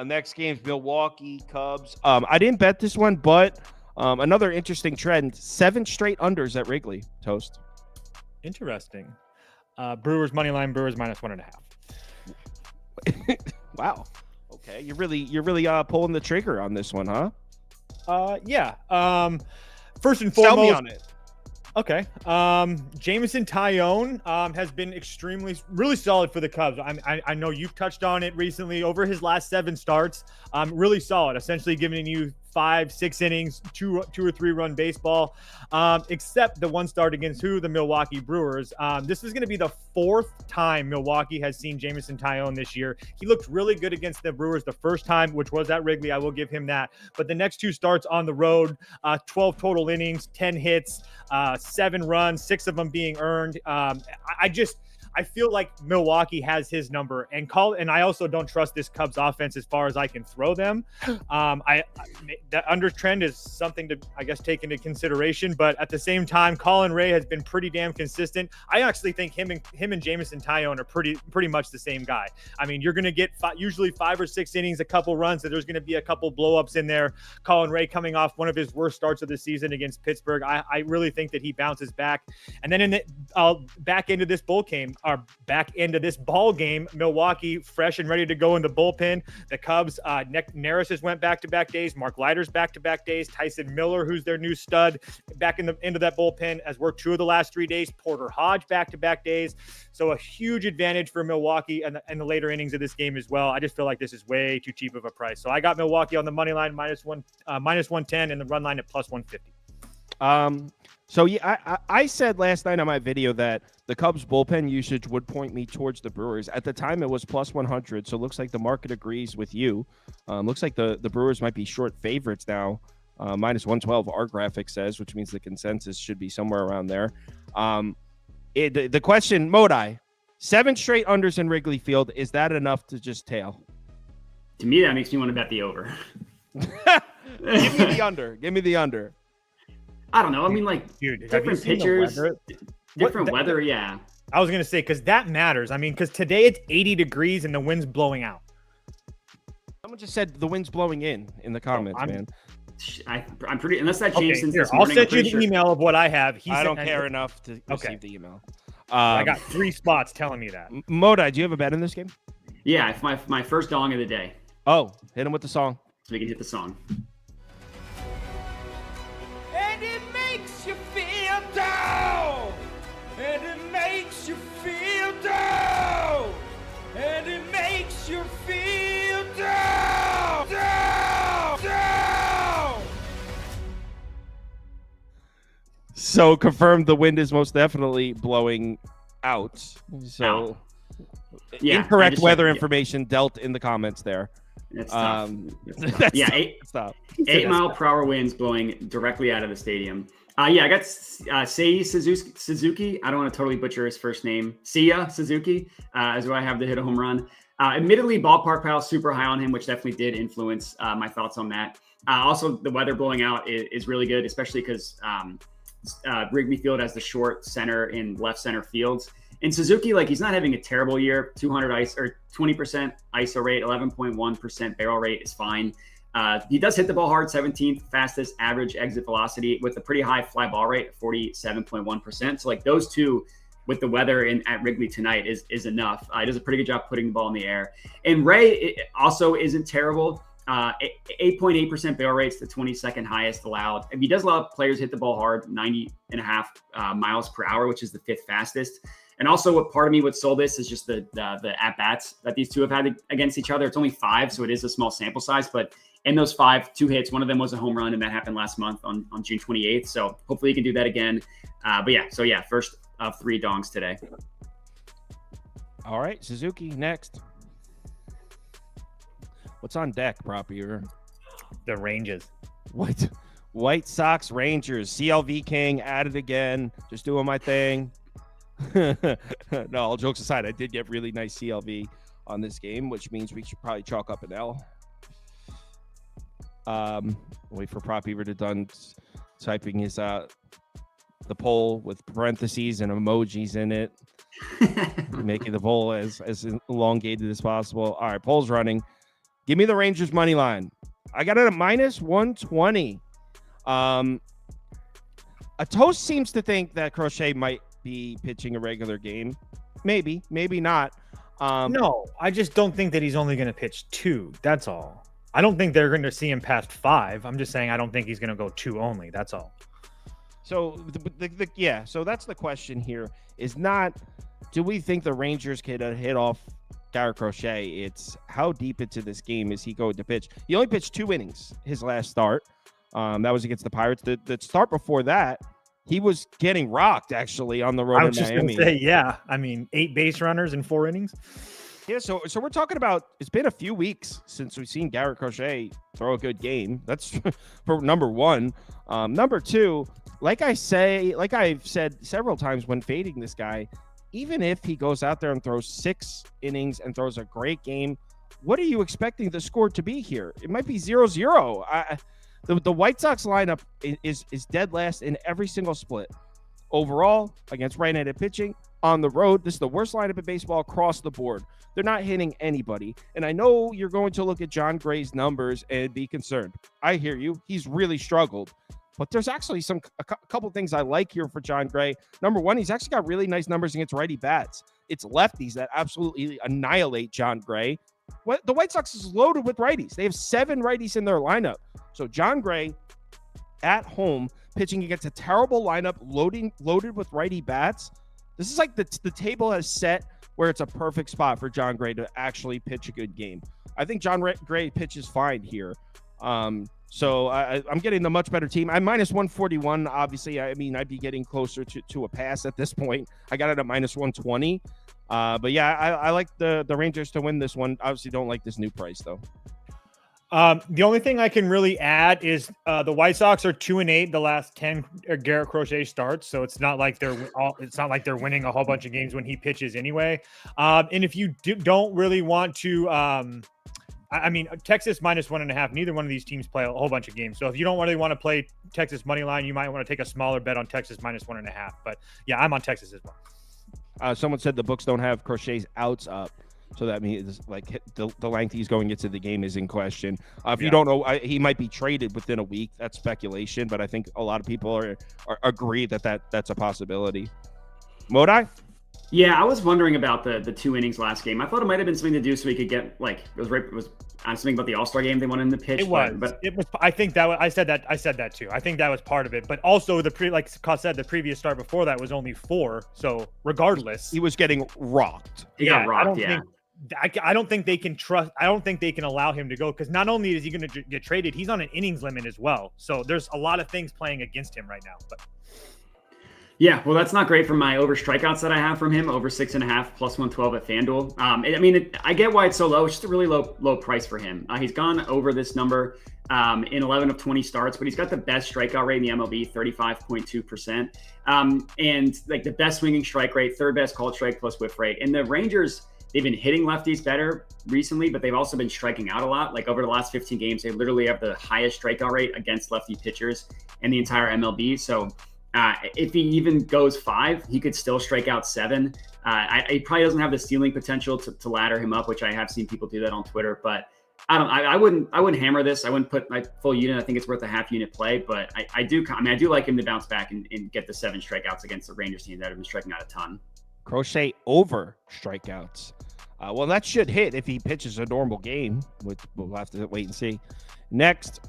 Next game's Milwaukee Cubs. I didn't bet this one, but. Another interesting trend, 7 straight unders at Wrigley. Toast. Interesting. Brewers money line, Brewers minus 1.5. Wow. Okay. You're really pulling the trigger on this one, huh? Yeah. First and foremost. Sell me on it. Okay. Jameson Taillon has been really solid for the Cubs. I know you've touched on it recently. Over his last 7 starts, really solid, essentially giving you 5-6 innings, 2 or 3 run baseball, except the 1 start against the Milwaukee Brewers. This is going to be the 4th time Milwaukee has seen Jameson Taillon this year. He looked really good against the Brewers the first time, which was at Wrigley. I will give him that. But the next 2 starts on the road, 12 total innings, 10 hits, 7 runs, 6 of them being earned. I feel like Milwaukee has his number, and I also don't trust this Cubs offense as far as I can throw them. That under trend is something to, I guess, take into consideration, but at the same time, Colin Ray has been pretty damn consistent. I actually think him and Jameson Taillon are pretty much the same guy. I mean, you're going to get usually 5 or 6 innings, a couple runs, and there's going to be a couple blow-ups in there. Colin Ray coming off one of his worst starts of the season against Pittsburgh. I really think that he bounces back. And then in the back end of this ball game, Milwaukee fresh and ready to go in the bullpen. The Cubs, Nick Neris has went back-to-back days. Mark Leiter's back-to-back days. Tyson Miller, who's their new stud, back into that bullpen, has worked 2 of the last 3 days. Porter Hodge back-to-back days. So a huge advantage for Milwaukee in the later innings of this game as well. I just feel like this is way too cheap of a price. So I got Milwaukee on the money line minus 110 and the run line at plus 150. So yeah, I said last night on my video that the Cubs bullpen usage would point me towards the Brewers. At the time, it was plus 100. So it looks like the market agrees with you. Looks like the Brewers might be short favorites now. Minus 112, our graphic says, which means the consensus should be somewhere around there. The question, Modi, 7 straight unders in Wrigley Field. Is that enough to just tail? To me, that makes me want to bet the over. Give me the under. Give me the under. I don't know. I mean, like, dude, different pitchers, different weather. Yeah. I was going to say, because that matters. I mean, because today it's 80 degrees and the wind's blowing out. Someone just said the wind's blowing in the comments, man. I'm pretty, unless that changed since this I'll morning. send you the email of what I have. I don't care enough to receive the email. I got 3 spots telling me that. Modi, do you have a bet in this game? Yeah, it's my first dong of the day. Oh, hit him with the song. So we can hit the song. And it makes you feel down. And it makes you feel down. And it makes you feel down. Down. So confirmed the wind is most definitely blowing out. So yeah, incorrect weather information dealt in the comments there. It's tough. That's yeah, stop. 8 mile per hour winds blowing directly out of the stadium. I got Seiya Suzuki. I don't want to totally butcher his first name. Seiya Suzuki is who I have to hit a home run. Admittedly, ballpark pile super high on him, which definitely did influence my thoughts on that. Also, the weather blowing out is really good, especially because Wrigley Field has the short center and left center fields. And Suzuki, like, he's not having a terrible year. 20% ISO rate, 11.1% barrel rate is fine. He does hit the ball hard, 17th fastest average exit velocity with a pretty high fly ball rate, 47.1%. So like those two with the weather at Wrigley tonight is enough. He does a pretty good job putting the ball in the air. And Ray also isn't terrible. 8.8% barrel rates, the 22nd highest allowed. If he does allow players hit the ball hard, 90.5 miles per hour, which is the 5th fastest. And also, what part of me would sold this is just the at bats that these two have had against each other. It's only 5, so it is a small sample size. But in those 5, 2 hits. One of them was a home run, and that happened last month on June 28th. So hopefully he can do that again. But yeah, first of 3 dongs today. All right, Suzuki next. What's on deck, Propier? The Rangers. White Sox Rangers. CLV King at it again. Just doing my thing. No, all jokes aside, I did get really nice CLV on this game, which means we should probably chalk up an L. Wait for Propier to done typing his the poll with parentheses and emojis in it, making the poll as elongated as possible. All right, poll's running. Give me the Rangers money line. I got it at minus 120. A Toast seems to think that Crochet might be pitching a regular game. Maybe not. No, I just don't think that he's only going to pitch 2. That's all. I don't think they're going to see him past 5. I'm just saying I don't think he's going to go 2 only. That's all. So so that's the question here. Is not, do we think the Rangers could hit off Garrett Crochet? It's how deep into this game is he going to pitch? He only pitched 2 innings his last start. That was against the Pirates. The start before that, he was getting rocked actually on the road. I was just going to say, yeah. I mean, 8 base runners in 4 innings. Yeah, so we're talking about, it's been a few weeks since we've seen Garrett Crochet throw a good game. That's for number 1. Number 2, like I've said several times when fading this guy, even if he goes out there and throws 6 innings and throws a great game, what are you expecting the score to be here? It might be 0-0. The White Sox lineup is dead last in every single split. Overall, against right-handed pitching, on the road, this is the worst lineup in baseball across the board. They're not hitting anybody. And I know you're going to look at Jon Gray's numbers and be concerned. I hear you. He's really struggled. But there's actually a couple things I like here for Jon Gray. Number one, he's actually got really nice numbers against righty bats. It's lefties that absolutely annihilate Jon Gray. The White Sox is loaded with righties. They have 7 righties in their lineup. So Jon Gray at home pitching against a terrible lineup loaded with righty bats. This is like the table has set where it's a perfect spot for Jon Gray to actually pitch a good game. I think Jon Gray pitches fine here. So I'm getting the much better team. I'm minus 141. Obviously, I mean, I'd be getting closer to a pass at this point. I got it at minus 120. But yeah, I like the Rangers to win this one. Obviously, don't like this new price though. The only thing I can really add is the White Sox are 2-8 the last 10 Garrett Crochet starts, so it's not like they're winning a whole bunch of games when he pitches anyway. And if you don't really want to, I mean, Texas minus 1.5. Neither one of these teams play a whole bunch of games, so if you don't really want to play Texas money line, you might want to take a smaller bet on Texas minus 1.5. But yeah, I'm on Texas as well. Someone said the books don't have Crochet's outs up. So that means like the length he's going into the game is in question. If you don't know, he might be traded within a week. That's speculation, but I think a lot of people are agree that's a possibility. Modi? Yeah, I was wondering about the 2 innings last game. I thought it might have been something to do so he could get it was something about the All-Star game they wanted him to pitch. It was. I think that I said that too. I think that was part of it. But also like Scott said, the previous start before that was only 4. So regardless, he was getting rocked. He got rocked. I don't think they can trust. I don't think they can allow him to go because not only is he going to get traded, he's on an innings limit as well. So there's a lot of things playing against him right now. But yeah, well, that's not great for my over strikeouts that I have from him, over 6.5 plus 112 at FanDuel. I get why it's so low. It's just a really low price for him. He's gone over this number in 11 of 20 starts, but he's got the best strikeout rate in the MLB, 35.2%. And like the best swinging strike rate, third best called strike plus whiff rate. And the Rangers, they've been hitting lefties better recently, but they've also been striking out a lot. Like over the last 15 games, they literally have the highest strikeout rate against lefty pitchers in the entire MLB. So if he even goes 5, he could still strike out 7. He probably doesn't have the stealing potential to ladder him up, which I have seen people do that on Twitter. But I wouldn't hammer this. I wouldn't put my full unit. I think it's worth a half unit play, but I do like him to bounce back and get the 7 strikeouts against the Rangers team that have been striking out a ton. Crochet over strikeouts. Well, that should hit if he pitches a normal game, which we'll have to wait and see. Next.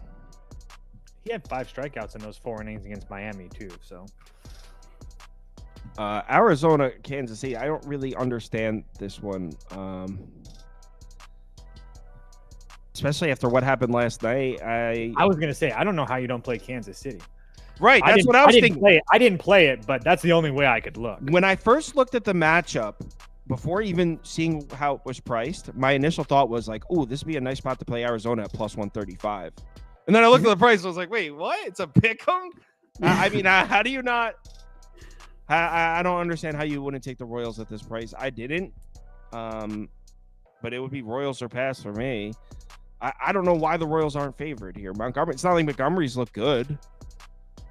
He had 5 strikeouts in those 4 innings against Miami too. So Arizona, Kansas City. I don't really understand this one. Especially after what happened last night. I was going to say, I don't know how you don't play Kansas City. Right, that's what I was thinking. I didn't play it, but that's the only way I could look. When I first looked at the matchup, before even seeing how it was priced, my initial thought was like, "Oh, this would be a nice spot to play Arizona at plus 135." And then I looked at the price, and I was like, "Wait, what? It's a pick'em?" I mean, how do you not? I don't understand how you wouldn't take the Royals at this price. I didn't, but it would be Royals or pass for me. I don't know why the Royals aren't favored here. Montgomery. It's not like Montgomery's look good.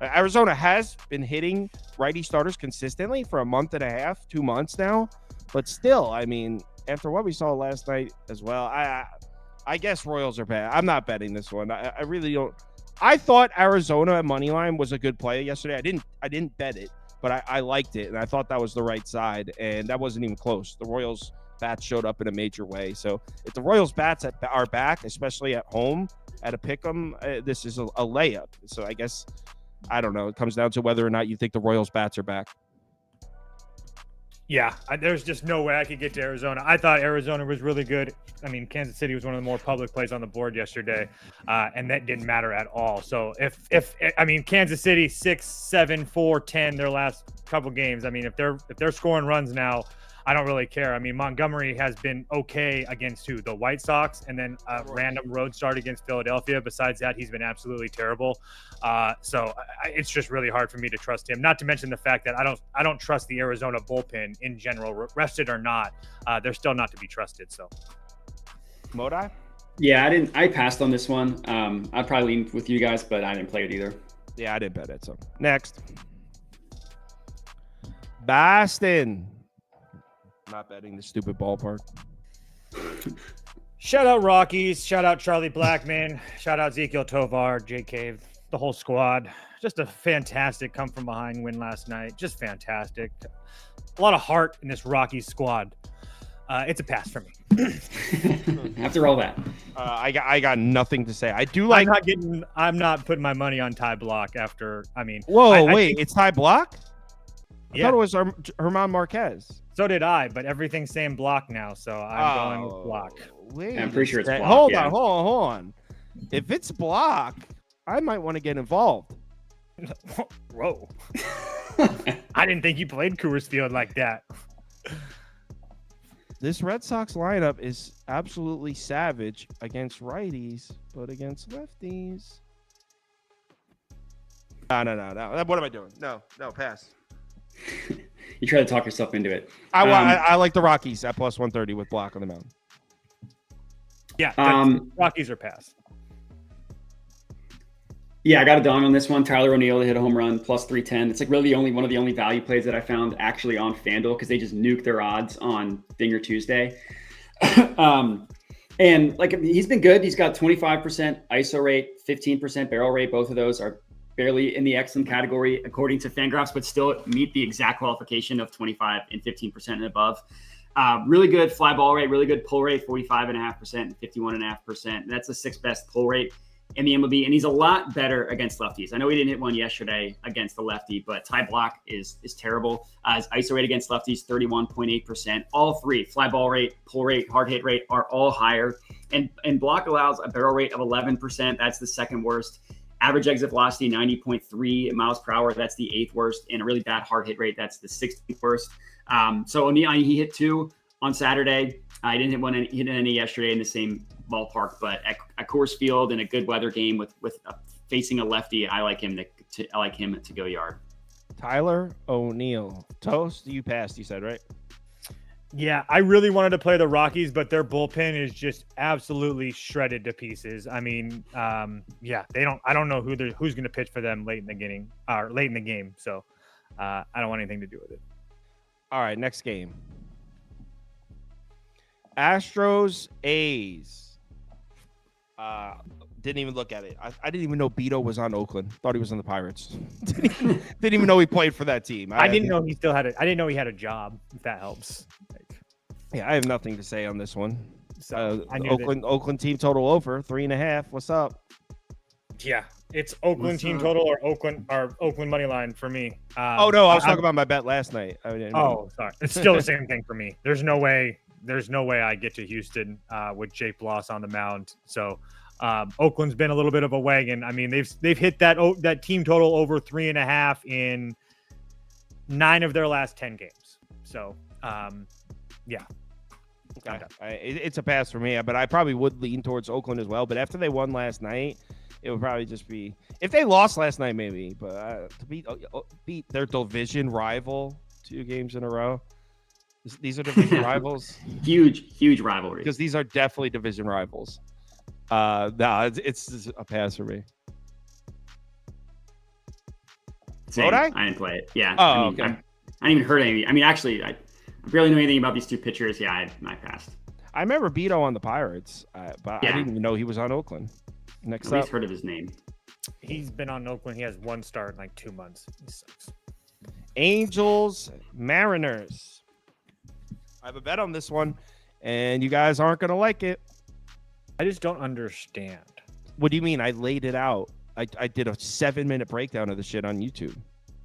Arizona has been hitting righty starters consistently for a month and a half, 2 months now. But still, I mean, after what we saw last night as well, I guess Royals are bad. I'm not betting this one. I really don't. I thought Arizona at money line was a good play yesterday. I didn't bet it, but I liked it, and I thought that was the right side, and that wasn't even close. The Royals bats showed up in a major way. So if the Royals bats are back, especially at home at a pick'em, this is a layup. So I guess. I don't know. It comes down to whether or not you think the Royals bats are back. Yeah, there's just no way I could get to Arizona. I thought Arizona was really good. I mean, Kansas City was one of the more public plays on the board yesterday, and that didn't matter at all. So if Kansas City 6, 7, 4, 10 their last couple games. I mean, if they're scoring runs now, I don't really care. I mean, Montgomery has been okay against who? The White Sox, and then a random road start against Philadelphia. Besides that, he's been absolutely terrible. So it's just really hard for me to trust him. Not to mention the fact that I don't trust the Arizona bullpen in general, rested or not. They're still not to be trusted. So, Modi? Yeah, I passed on this one. I'd probably lean with you guys, but I didn't play it either. Yeah, I didn't bet it. So next, Boston. Not betting the stupid ballpark. Shout out Rockies. Shout out Charlie Blackman. Shout out Ezekiel Tovar, Jay Cave, the whole squad. Just a fantastic come from behind win last night. Just fantastic. A lot of heart in this Rockies squad. It's a pass for me. After all that, I got nothing to say. I do like. I'm not putting my money on Ty Block after. I mean, Whoa, I wait, think, it's Ty Block? I Yeah. thought it was Herman Marquez. So did I, but everything's saying Block now, so I'm going with Block. Wait, I'm pretty sure it's Block. Hold yeah. on. If it's Block, I might want to get involved. Whoa! I didn't think you played Coors Field like that. This Red Sox lineup is absolutely savage against righties, but against lefties. No. What am I doing? No, pass. You try to talk yourself into it. I like the Rockies at plus 130 with Block on the mound. Yeah, Rockies are pass. Yeah, I got a dong on this one. Tyler O'Neill to hit a home run, plus 310. It's like really one of the only value plays that I found actually on FanDuel because they just nuked their odds on Dinger Tuesday. And like he's been good. He's got 25% ISO rate, 15% barrel rate. Both of those are barely in the excellent category according to Fangraphs, but still meet the exact qualification of 25 and 15% and above. Really good fly ball rate, really good pull rate, 45.5% and 51.5%. That's the sixth best pull rate in the MLB, and he's a lot better against lefties. I know he didn't hit one yesterday against the lefty, but Ty Block is terrible. His ISO rate against lefties, 31.8%. All three, fly ball rate, pull rate, hard hit rate, are all higher. And Block allows a barrel rate of 11%. That's the second worst. Average exit velocity, 90.3 miles per hour. That's the eighth worst. And a really bad hard hit rate. That's the 16th worst. So O'Neill, he hit 2 on Saturday. I didn't hit any yesterday in the same ballpark, but at Coors Field in a good weather game with facing a lefty, I like him to go yard. Tyler O'Neill. Toast, you passed, you said, right? Yeah, I really wanted to play the Rockies, but their bullpen is just absolutely shredded to pieces. I mean, yeah, I don't know who's going to pitch for them late in the game. So I don't want anything to do with it. All right, next game. Astros A's. Didn't even look at it. I didn't even know Beto was on Oakland. Thought he was on the Pirates. didn't even know he played for that team. I didn't know he still had I didn't know he had a job. If that helps. Yeah, I have nothing to say on this one. So Oakland team total over 3.5. What's up? Yeah, it's Oakland team total or Oakland money line for me. Oh no, I was talking about my bet last night. Sorry. It's still the same thing for me. There's no way I get to Houston with Jake Bloss on the mound. So Oakland's been a little bit of a wagon. I mean, they've hit that team total over 3.5 in 9 of their last 10 games. So yeah. Okay. It's a pass for me, but I probably would lean towards Oakland as well. But after they won last night, it would probably just be if they lost last night, maybe. But to beat their division rival 2 games in a row. These are division rivals. Huge rivalry. Because these are definitely division rivals. No, it's a pass for me. Same. I didn't play it. Yeah. Oh, okay. I didn't even heard anything. I mean, actually, I barely know anything about these 2 pitchers. Yeah, I passed. I remember Beto on the Pirates, but I didn't even know he was on Oakland. Next At least heard of his name. He's been on Oakland. He has 1 start in like 2 months. He sucks. Angels, Mariners. I have a bet on this one, and you guys aren't going to like it. I just don't understand. What do you mean? I laid it out. I did a 7-minute breakdown of the shit on YouTube.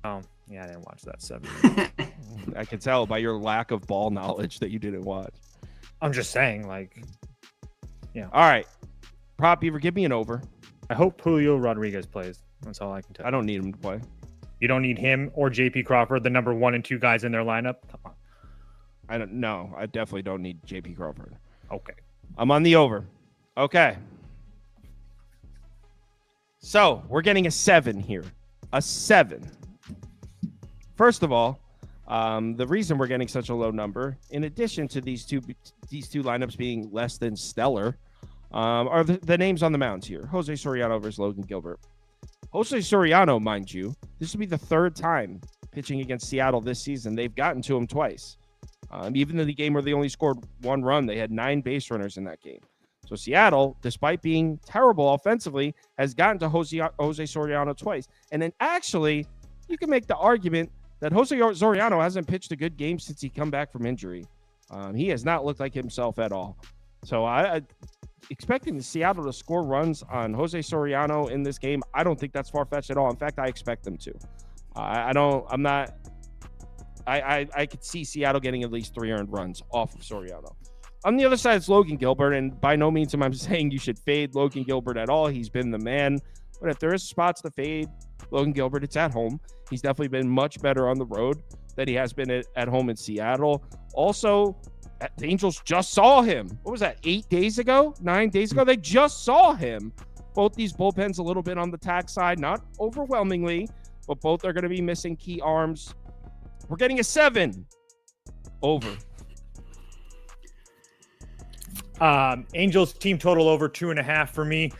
Oh, yeah, I didn't watch that 7 minutes. I can tell by your lack of ball knowledge that you didn't watch. I'm just saying, like, yeah. All right. Prop Beaver, give me an over. I hope Julio Rodriguez plays. That's all I can tell. I don't need him to play. You don't need him or JP Crawford, the number 1 and 2 guys in their lineup? Come on. I don't know. I definitely don't need J.P. Crawford. Okay. I'm on the over. Okay. So we're getting a 7 here. A 7. First of all, the reason we're getting such a low number, in addition to these two lineups being less than stellar, are the names on the mounds here. Jose Soriano versus Logan Gilbert. Jose Soriano, mind you, this will be the third time pitching against Seattle this season. They've gotten to him twice. Even in the game where they only scored 1 run, they had 9 base runners in that game. So Seattle, despite being terrible offensively, has gotten to Jose Soriano twice. And then actually, you can make the argument that Jose Soriano hasn't pitched a good game since he come back from injury. He has not looked like himself at all. So I expecting Seattle to score runs on Jose Soriano in this game, I don't think that's far-fetched at all. In fact, I expect them to. I could see Seattle getting at least 3 earned runs off of Soriano. On the other side, it's Logan Gilbert, and by no means am I saying you should fade Logan Gilbert at all. He's been the man. But if there is spots to fade Logan Gilbert, it's at home. He's definitely been much better on the road than he has been at home in Seattle. Also, the Angels just saw him. What was that, 8 days ago? 9 days ago? They just saw him. Both these bullpens a little bit on the tack side, not overwhelmingly, but both are going to be missing key arms. We're getting a 7 over. Angels team total over 2.5 for me.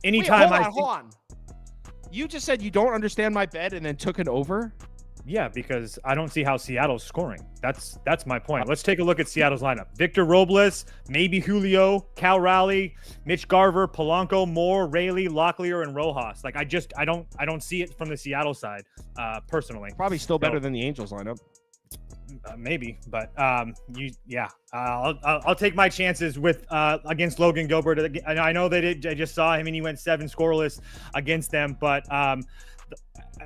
Anytime hold on. You just said you don't understand my bet and then took it over? Yeah, because I don't see how Seattle's scoring. That's my point. Let's take a look at Seattle's lineup. Victor Robles, maybe Julio, Cal Raleigh, Mitch Garver, Polanco, Moore, Raley, Locklear, and Rojas. Like I don't see it from the Seattle side, personally. Probably still better than the Angels lineup. Maybe, but I'll take my chances with against Logan Gilbert. I know I just saw him and he went 7 scoreless against them, but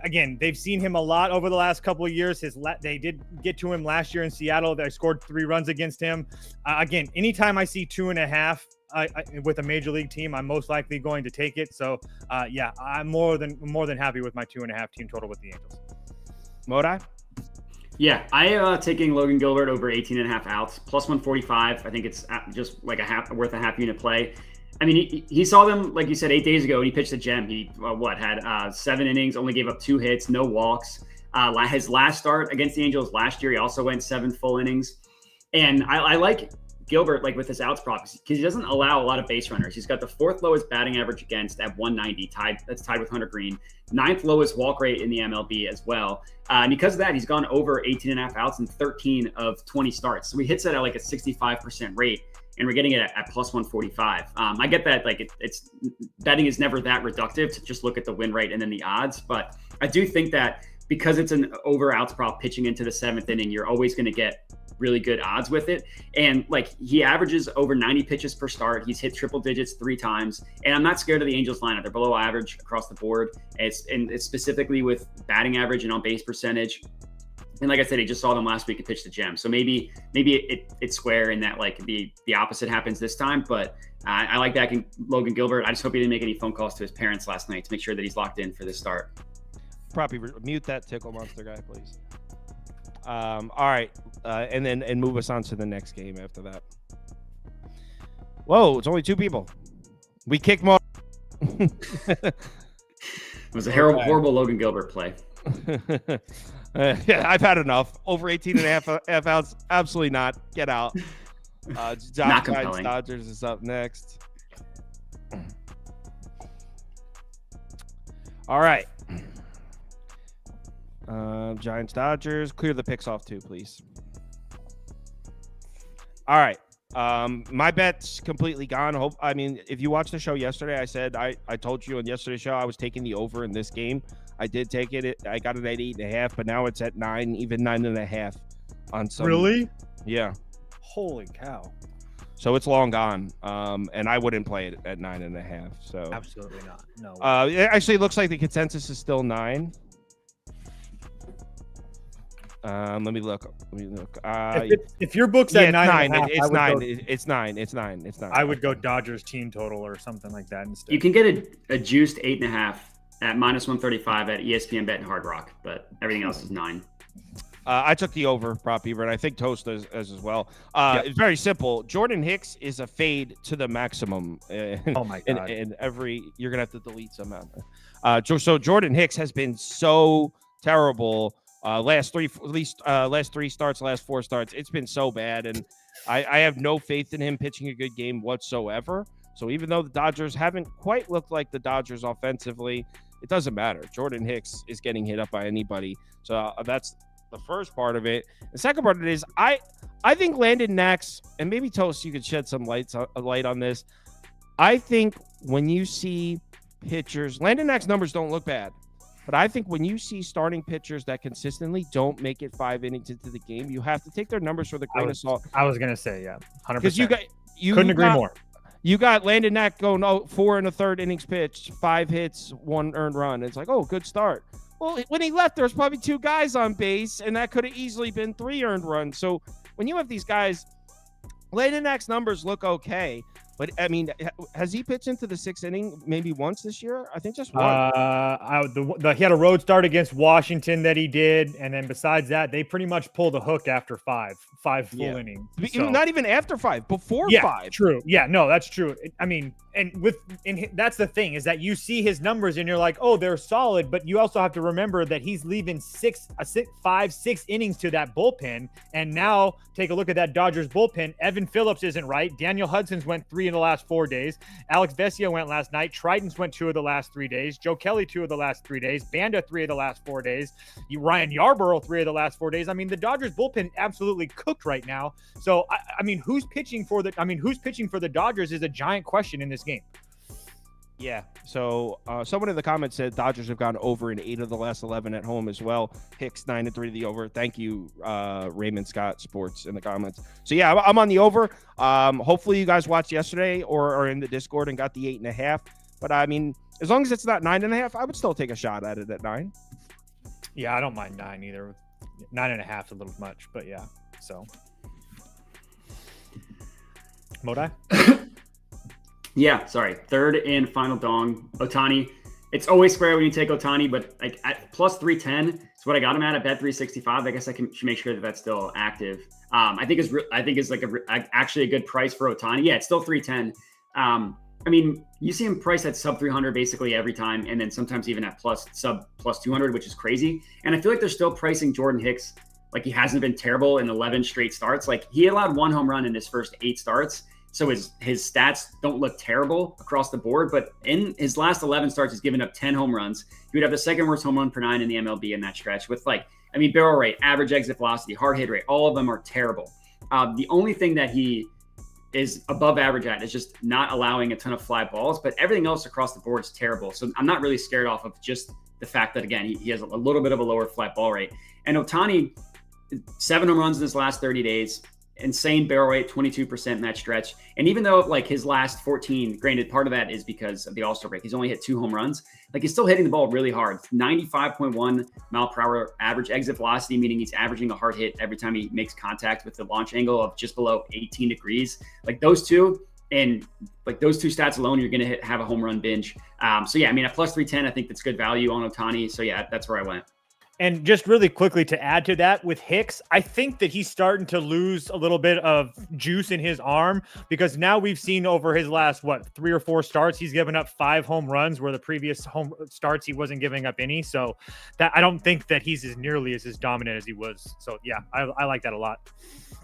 again, they've seen him a lot over the last couple of years. They did get to him last year in Seattle. They scored 3 runs against him. Again, anytime I see 2.5 with a major league team, I'm most likely going to take it. So I'm more than happy with my 2.5 team total with the Angels. Modi? Yeah, I taking Logan Gilbert over 18.5 outs, plus 145. I think it's just like worth a half unit play. I mean, he saw them, like you said, 8 days ago, and he pitched a gem. He had 7 innings, only gave up 2 hits, no walks. His last start against the Angels last year, he also went 7 full innings. And I like Gilbert, like with his outs prop, because he doesn't allow a lot of base runners. He's got the 4th lowest batting average against at 190, that's tied with Hunter Green. 9th lowest walk rate in the MLB as well. And because of that, he's gone over 18.5 outs in 13 of 20 starts. So he hits it at like a 65% rate, and we're getting it at plus 145. I get that, like it's betting is never that reductive to just look at the win rate and then the odds, but I do think that because it's an over outs prop pitching into the 7th inning, you're always going to get really good odds with it. And like he averages over 90 pitches per start. He's hit triple digits 3 times. And I'm not scared of the Angels lineup. They're below average across the board. It's specifically with batting average and on base percentage. And like I said, he just saw them last week and pitched the gem. So maybe it's square in that like the opposite happens this time. But I like backing Logan Gilbert. I just hope he didn't make any phone calls to his parents last night to make sure that he's locked in for this start. Probably mute that tickle monster guy, please. All right, and move us on to the next game after that. Whoa, it's only 2 people. We kicked more. It was a horrible Logan Gilbert play. Yeah, I've had enough. Over 18.5 outs, absolutely not. Get out. Not compelling. Dodgers is up next. All right. Giants, Dodgers. Clear the picks off too, please. All right. My bet's completely gone. If you watched the show yesterday, I said I told you on yesterday's show I was taking the over in this game. I did take it. I got it at 8.5, but now it's at 9, even 9.5 on some. Really? Yeah. Holy cow. So it's long gone. And I wouldn't play it at 9.5. So absolutely not. No. It actually looks like the consensus is still 9. Let me look. If your book's at 9, it's 9. I would go Dodgers team total or something like that instead. You can get a juiced 8.5 at minus 135 at ESPN Bet and Hard Rock, but everything else is 9. I took the over prop Beaver, and I think Toast as well. Yep. It's very simple. Jordan Hicks is a fade to the maximum. Oh my God. And you're gonna have to delete some out. So Jordan Hicks has been so terrible. Last three starts, last 4 starts. It's been so bad, and I have no faith in him pitching a good game whatsoever. So even though the Dodgers haven't quite looked like the Dodgers offensively, it doesn't matter. Jordan Hicks is getting hit up by anybody. So that's the first part of it. The second part of it is I think Landon Knox, and maybe Toast, you could shed some light on this. I think when you see pitchers, Landon Knox numbers don't look bad. But I think when you see starting pitchers that consistently don't make it 5 innings into the game, you have to take their numbers with a grain of salt. I was going to say, yeah, 100%. Because you couldn't agree more. You got Landon Knack going 4 1/3 innings pitched, 5 hits, 1 earned run. It's like, oh, good start. Well, when he left, there was probably 2 guys on base, and that could have easily been 3 earned runs. So when you have these guys, Landon Knack's numbers look okay. But, I mean, has he pitched into the 6th inning maybe once this year? I think just one. He had a road start against Washington that he did. And then besides that, they pretty much pulled a hook after 5 full innings. So. Not even after 5, before 5. Yeah, true. Yeah, no, that's true. I mean, that's the thing is that you see his numbers and you're like, oh, they're solid. But you also have to remember that he's leaving 5, 6 innings to that bullpen. And now take a look at that Dodgers bullpen. Evan Phillips isn't right. Daniel Hudson's went 3 in the last 4 days. Alex Vesia went last night. Triton's went 2 of the last 3 days. Joe Kelly 2 of the last 3 days. Banda 3 of the last 4 days. Ryan Yarborough 3 of the last 4 days. I mean, the Dodgers bullpen absolutely cooked right now. So I mean, who's pitching for the Dodgers is a giant question in this game. Yeah. So someone in the comments said Dodgers have gone over in 8 of the last 11 at home as well. Hicks 9-3 to the over. Thank you, Raymond Scott Sports in the comments. So yeah, I'm on the over. Hopefully you guys watched yesterday or are in the Discord and got the 8.5. But I mean, as long as it's not 9.5, I would still take a shot at it at 9. Yeah, I don't mind 9 either. 9.5 is a little much, but yeah. So, Modai. Yeah, sorry. Third and final dong, Ohtani. It's always square when you take Ohtani, but like at plus 310 is what I got him at bet 365. I guess I should make sure that that's still active. I think it's like actually a good price for Ohtani. Yeah, it's still 310. I mean, you see him priced at sub 300 basically every time, and then sometimes even at sub plus 200, which is crazy. And I feel like they're still pricing Jordan Hicks like he hasn't been terrible in 11 straight starts. Like he allowed 1 home run in his first 8 starts. So his stats don't look terrible across the board, but in his last 11 starts, he's given up 10 home runs. He would have the 2nd worst home run per 9 in the MLB in that stretch with barrel rate, average exit velocity, hard hit rate, all of them are terrible. The only thing that he is above average at is just not allowing a ton of fly balls, but everything else across the board is terrible. So I'm not really scared off of just the fact that, again, he has a little bit of a lower fly ball rate. And Ohtani, 7 home runs in his last 30 days, insane barrel rate, 22% in that stretch. And even though like his last 14, granted, part of that is because of the All-Star break, he's only hit 2 home runs. Like he's still hitting the ball really hard. 95.1 mile per hour average exit velocity, meaning he's averaging a hard hit every time he makes contact with the launch angle of just below 18 degrees. Like those two, and like those 2 stats alone, you're going to have a home run binge. So yeah, I mean, at plus 310, I think that's good value on Ohtani. So yeah, that's where I went. And just really quickly to add to that with Hicks, I think that he's starting to lose a little bit of juice in his arm because now we've seen over his last, 3 or 4 starts, he's given up 5 home runs where the previous home starts, he wasn't giving up any. So that I don't think that he's as nearly as dominant as he was. So yeah, I like that a lot.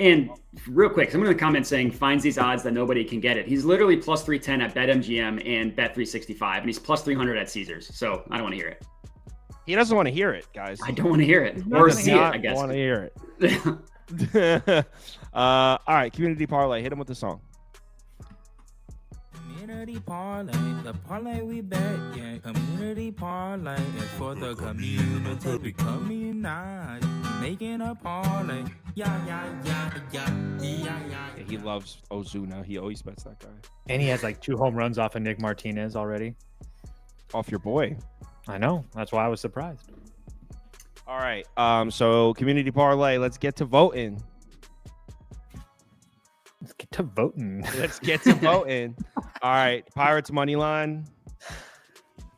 And real quick, someone in the comments saying finds these odds that nobody can get it. He's literally plus 310 at BetMGM and Bet 365, and he's plus 300 at Caesars. So I don't want to hear it. He doesn't want to hear it, guys. I don't want to hear it or see it, I guess. Want to hear it. All right, community parlay. Hit him with the song. Community parlay, the parlay we bet, yeah. Community parlay is for the community. We come unite, making a parlay. Yeah. He loves Ozuna. He always bets that guy. And he has like 2 home runs off of Nick Martinez already. Off your boy. I know. That's why I was surprised. All right. So community parlay. Let's get to voting. Let's get to voting. All right. Pirates money line.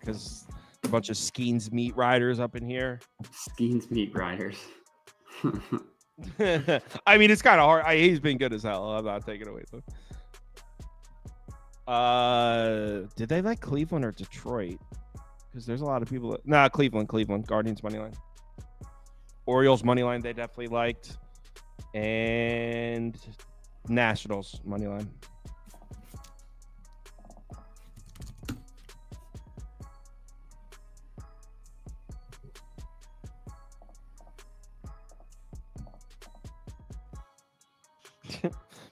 Because a bunch of Skeens meat riders up in here. Skeens meat riders. I mean, it's kind of hard. He's been good as hell. I'm not taking it away from him. Did they like Cleveland or Detroit? Because there's a lot of people. Cleveland. Guardians money line. Orioles money line. They definitely liked, and Nationals money line.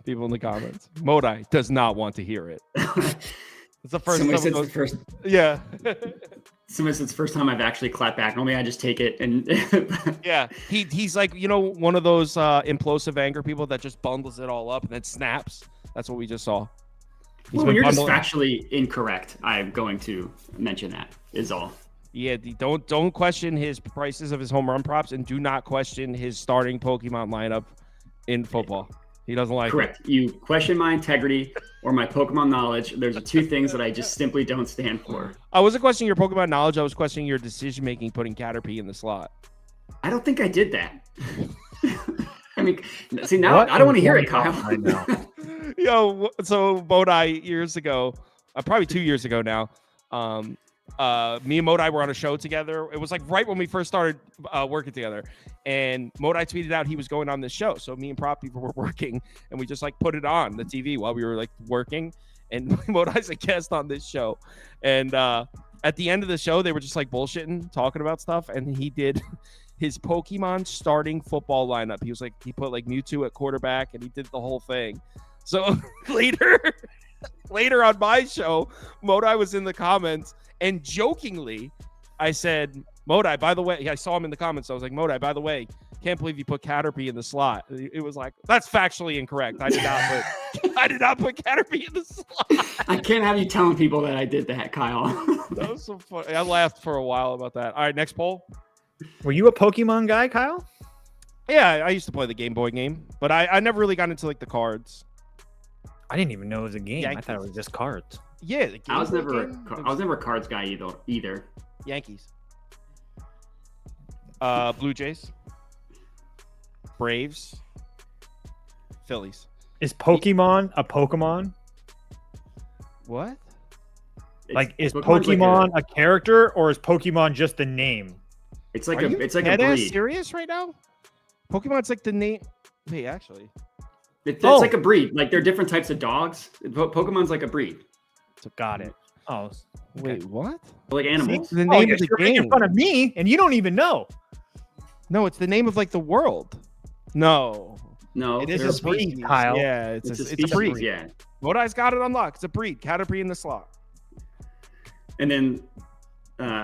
People in the comments. Modi does not want to hear it. It's the first time. Yeah. Somebody said it's the first time I've actually clapped back. Normally I just take it and yeah. He's like, one of those implosive anger people that just bundles it all up and then snaps. That's what we just saw. Well, when you're just factually incorrect, I'm going to mention that is all. Yeah, don't question his prices of his home run props, and do not question his starting Pokemon lineup in football. He doesn't like Correct. it. You question my integrity or my Pokemon knowledge. There's two things that I just simply don't stand for. I wasn't questioning your Pokemon knowledge. I was questioning your decision making putting Caterpie in the slot. I don't think I did that. I mean, see, now I don't want to hear it, Kyle. Right now. So Bodai years ago, probably 2 years ago now, me and Modai were on a show together. It was like right when we first started working together, and Modai tweeted out he was going on this show. So me and prop people were working, and we just like put it on the TV while we were like working. And Modai's a guest on this show, and at the end of the show, they were just like bullshitting, talking about stuff, and he did his Pokemon starting football lineup. He was like, he put like Mewtwo at quarterback, and he did the whole thing. So later on my show, Modai was in the comments. And jokingly, I said, Modai, by the way, I saw him in the comments. I was like, Modai, by the way, can't believe you put Caterpie in the slot. It was like, that's factually incorrect. I did not put Caterpie in the slot. I can't have you telling people that I did that, Kyle. That was so funny. I laughed for a while about that. All right, next poll. Were you a Pokemon guy, Kyle? Yeah, I used to play the Game Boy game, but I never really got into like the cards. I didn't even know it was a game. Yankees. I thought it was just cards. Yeah, the I was never a cards guy either. Yankees. Blue Jays. Braves. Phillies. Is Pokemon a Pokemon? What? Is Pokemon like a character, or is Pokemon just the name? It's like Are it's like a you breed. serious right now? Pokemon's like the name. Wait, actually. It's like a breed. Like there are different types of dogs. Pokemon's like a breed. Got it. Oh, wait, what? Like animals. The name of the you're game. making fun of me, and you don't even know. No, it's the name of like the world. No, it is they're a breed, species. Kyle. Yeah, it's a breed. Yeah. Modai's got it unlocked. It's a breed. Caterpie in the slot. And then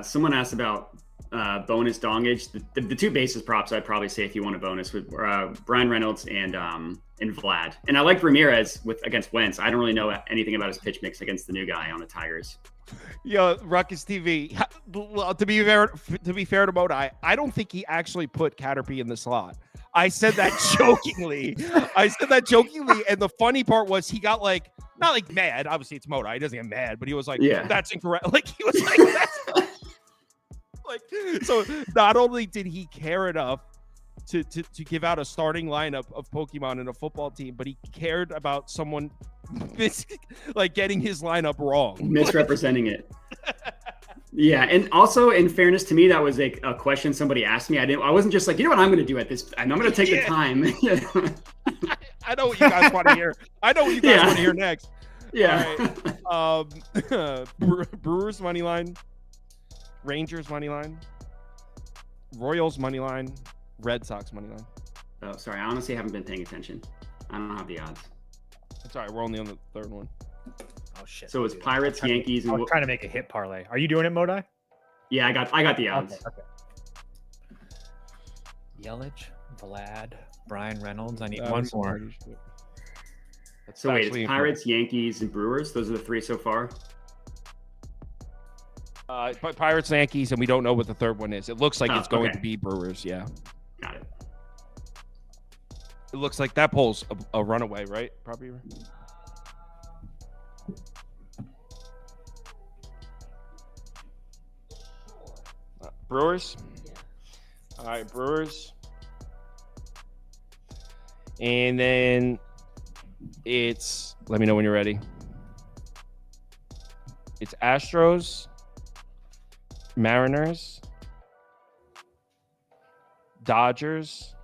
someone asked about bonus dongage. The two bases props I'd probably say if you want a bonus with Brian Reynolds and Vlad. And I liked Ramirez against Wentz. I don't really know anything about his pitch mix against the new guy on the Tigers. Yo, Ruckus TV. To be fair to Modai, I don't think he actually put Caterpie in the slot. I said that jokingly. And the funny part was he got like, not like mad. Obviously, it's Modai. He doesn't get mad, but he was like, yeah, that's incorrect. Like, he was like, that's like, so not only did he care enough to give out a starting lineup of Pokemon in a football team, but he cared about someone like getting his lineup wrong, misrepresenting it. Yeah, and also in fairness to me, that was a question somebody asked me. I wasn't just like, you know what I'm going to do at this, and I'm going to take the time. I know what you guys want to hear. I know what you guys want to hear next. Yeah. All right. Brewers money line, Rangers money line, Royals money line, Red Sox money line. Oh, sorry. I honestly haven't been paying attention. I don't have the odds. It's all right. We're only on the third one. Oh shit! So it's Pirates, Yankees, I was trying to make a hit parlay. Are you doing it, Modai? Yeah, I got the odds. Okay. Yelich, Vlad, Brian Reynolds. I need one more. So wait, it's Pirates, Yankees, and Brewers. Those are the three so far. Pirates, Yankees, and we don't know what the third one is. It looks like it's going to be Brewers. Yeah. Got it. It looks like that poll's a runaway, right? Probably. Brewers. All right, Brewers. And then it's, let me know when you're ready. It's Astros, Mariners, Dodgers,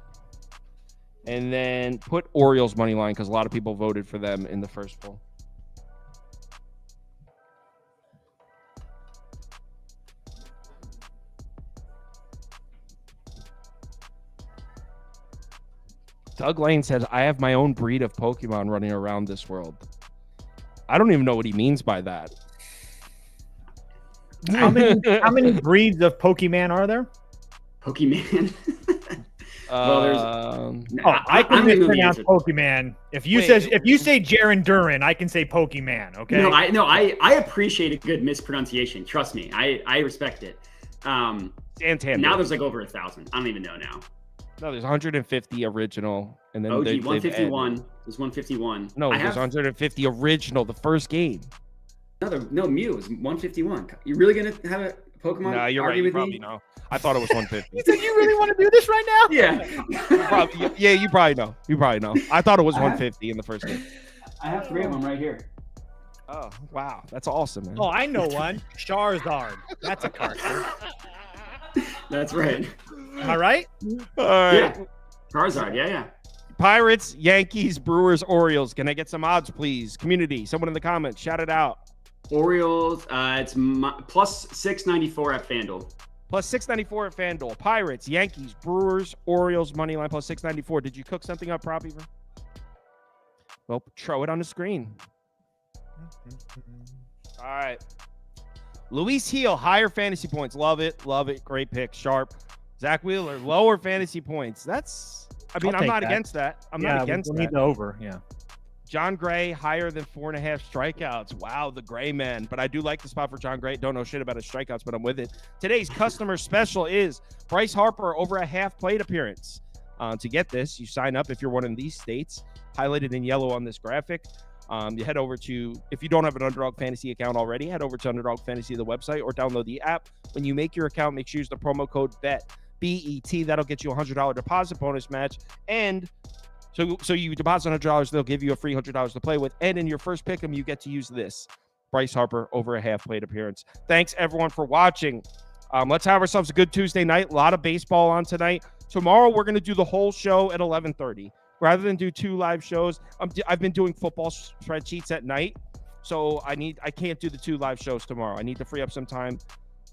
and then put Orioles money line because a lot of people voted for them in the first poll. Doug Lane says, I have my own breed of Pokemon running around this world. I don't even know what he means by that. How many breeds of Pokemon are there? Pokemon. Well, there's. I can I'm gonna know the mispronounce answer. Pokemon. If you say Jaren Duran, I can say Pokemon. Okay. I appreciate a good mispronunciation. Trust me, I respect it. Santander. Now there's like over 1,000. I don't even know now. No, there's 150 original, and then OG they've 151. added. There's 151. No, there's 150 original. The first game. No, Mew is 151. You really gonna have a Pokemon? Nah, you're right. argue You with probably me? know. I thought it was 150. You said you really want to do this right now? Yeah. Yeah, you probably know. I thought it was 150 in the first game. I have 3 of them right here. Oh, wow. That's awesome, man. Oh, I know one. Charizard. That's a card. That's right. Am I right? All right. Yeah. Charizard. Yeah. Pirates, Yankees, Brewers, Orioles. Can I get some odds, please? Community, someone in the comments, shout it out. Orioles, it's plus 694 at FanDuel. Plus 694 at FanDuel. Pirates, Yankees, Brewers, Orioles, money line plus 694. Did you cook something up, Prop Beaver? Well, throw it on the screen. All right. Luis Heel, higher fantasy points. Love it. Great pick. Sharp. Zach Wheeler, lower fantasy points. I'm not against that. I'm not against that. Need the over. Yeah. John Gray, higher than 4.5 strikeouts. Wow, the Gray man. But I do like the spot for John Gray. Don't know shit about his strikeouts, but I'm with it. Today's customer special is Bryce Harper over a half plate appearance. To get this, you sign up if you're one of these states, highlighted in yellow on this graphic. You head over to, if you don't have an Underdog Fantasy account already, head over to Underdog Fantasy, the website, or download the app. When you make your account, make sure you use the promo code BET, B-E-T. That'll get you a $100 deposit bonus match. And so you deposit $100, they'll give you a free $100 to play with. And in your first pick 'em, you get to use this. Bryce Harper over a half plate appearance. Thanks, everyone, for watching. Let's have ourselves a good Tuesday night. A lot of baseball on tonight. Tomorrow, we're going to do the whole show at 11:30. Rather than do 2 live shows, I've been doing football spreadsheets at night. So I can't do the 2 live shows tomorrow. I need to free up some time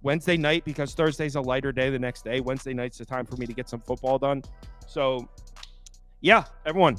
Wednesday night because Thursday's a lighter day the next day. Wednesday night's the time for me to get some football done. So, yeah, everyone,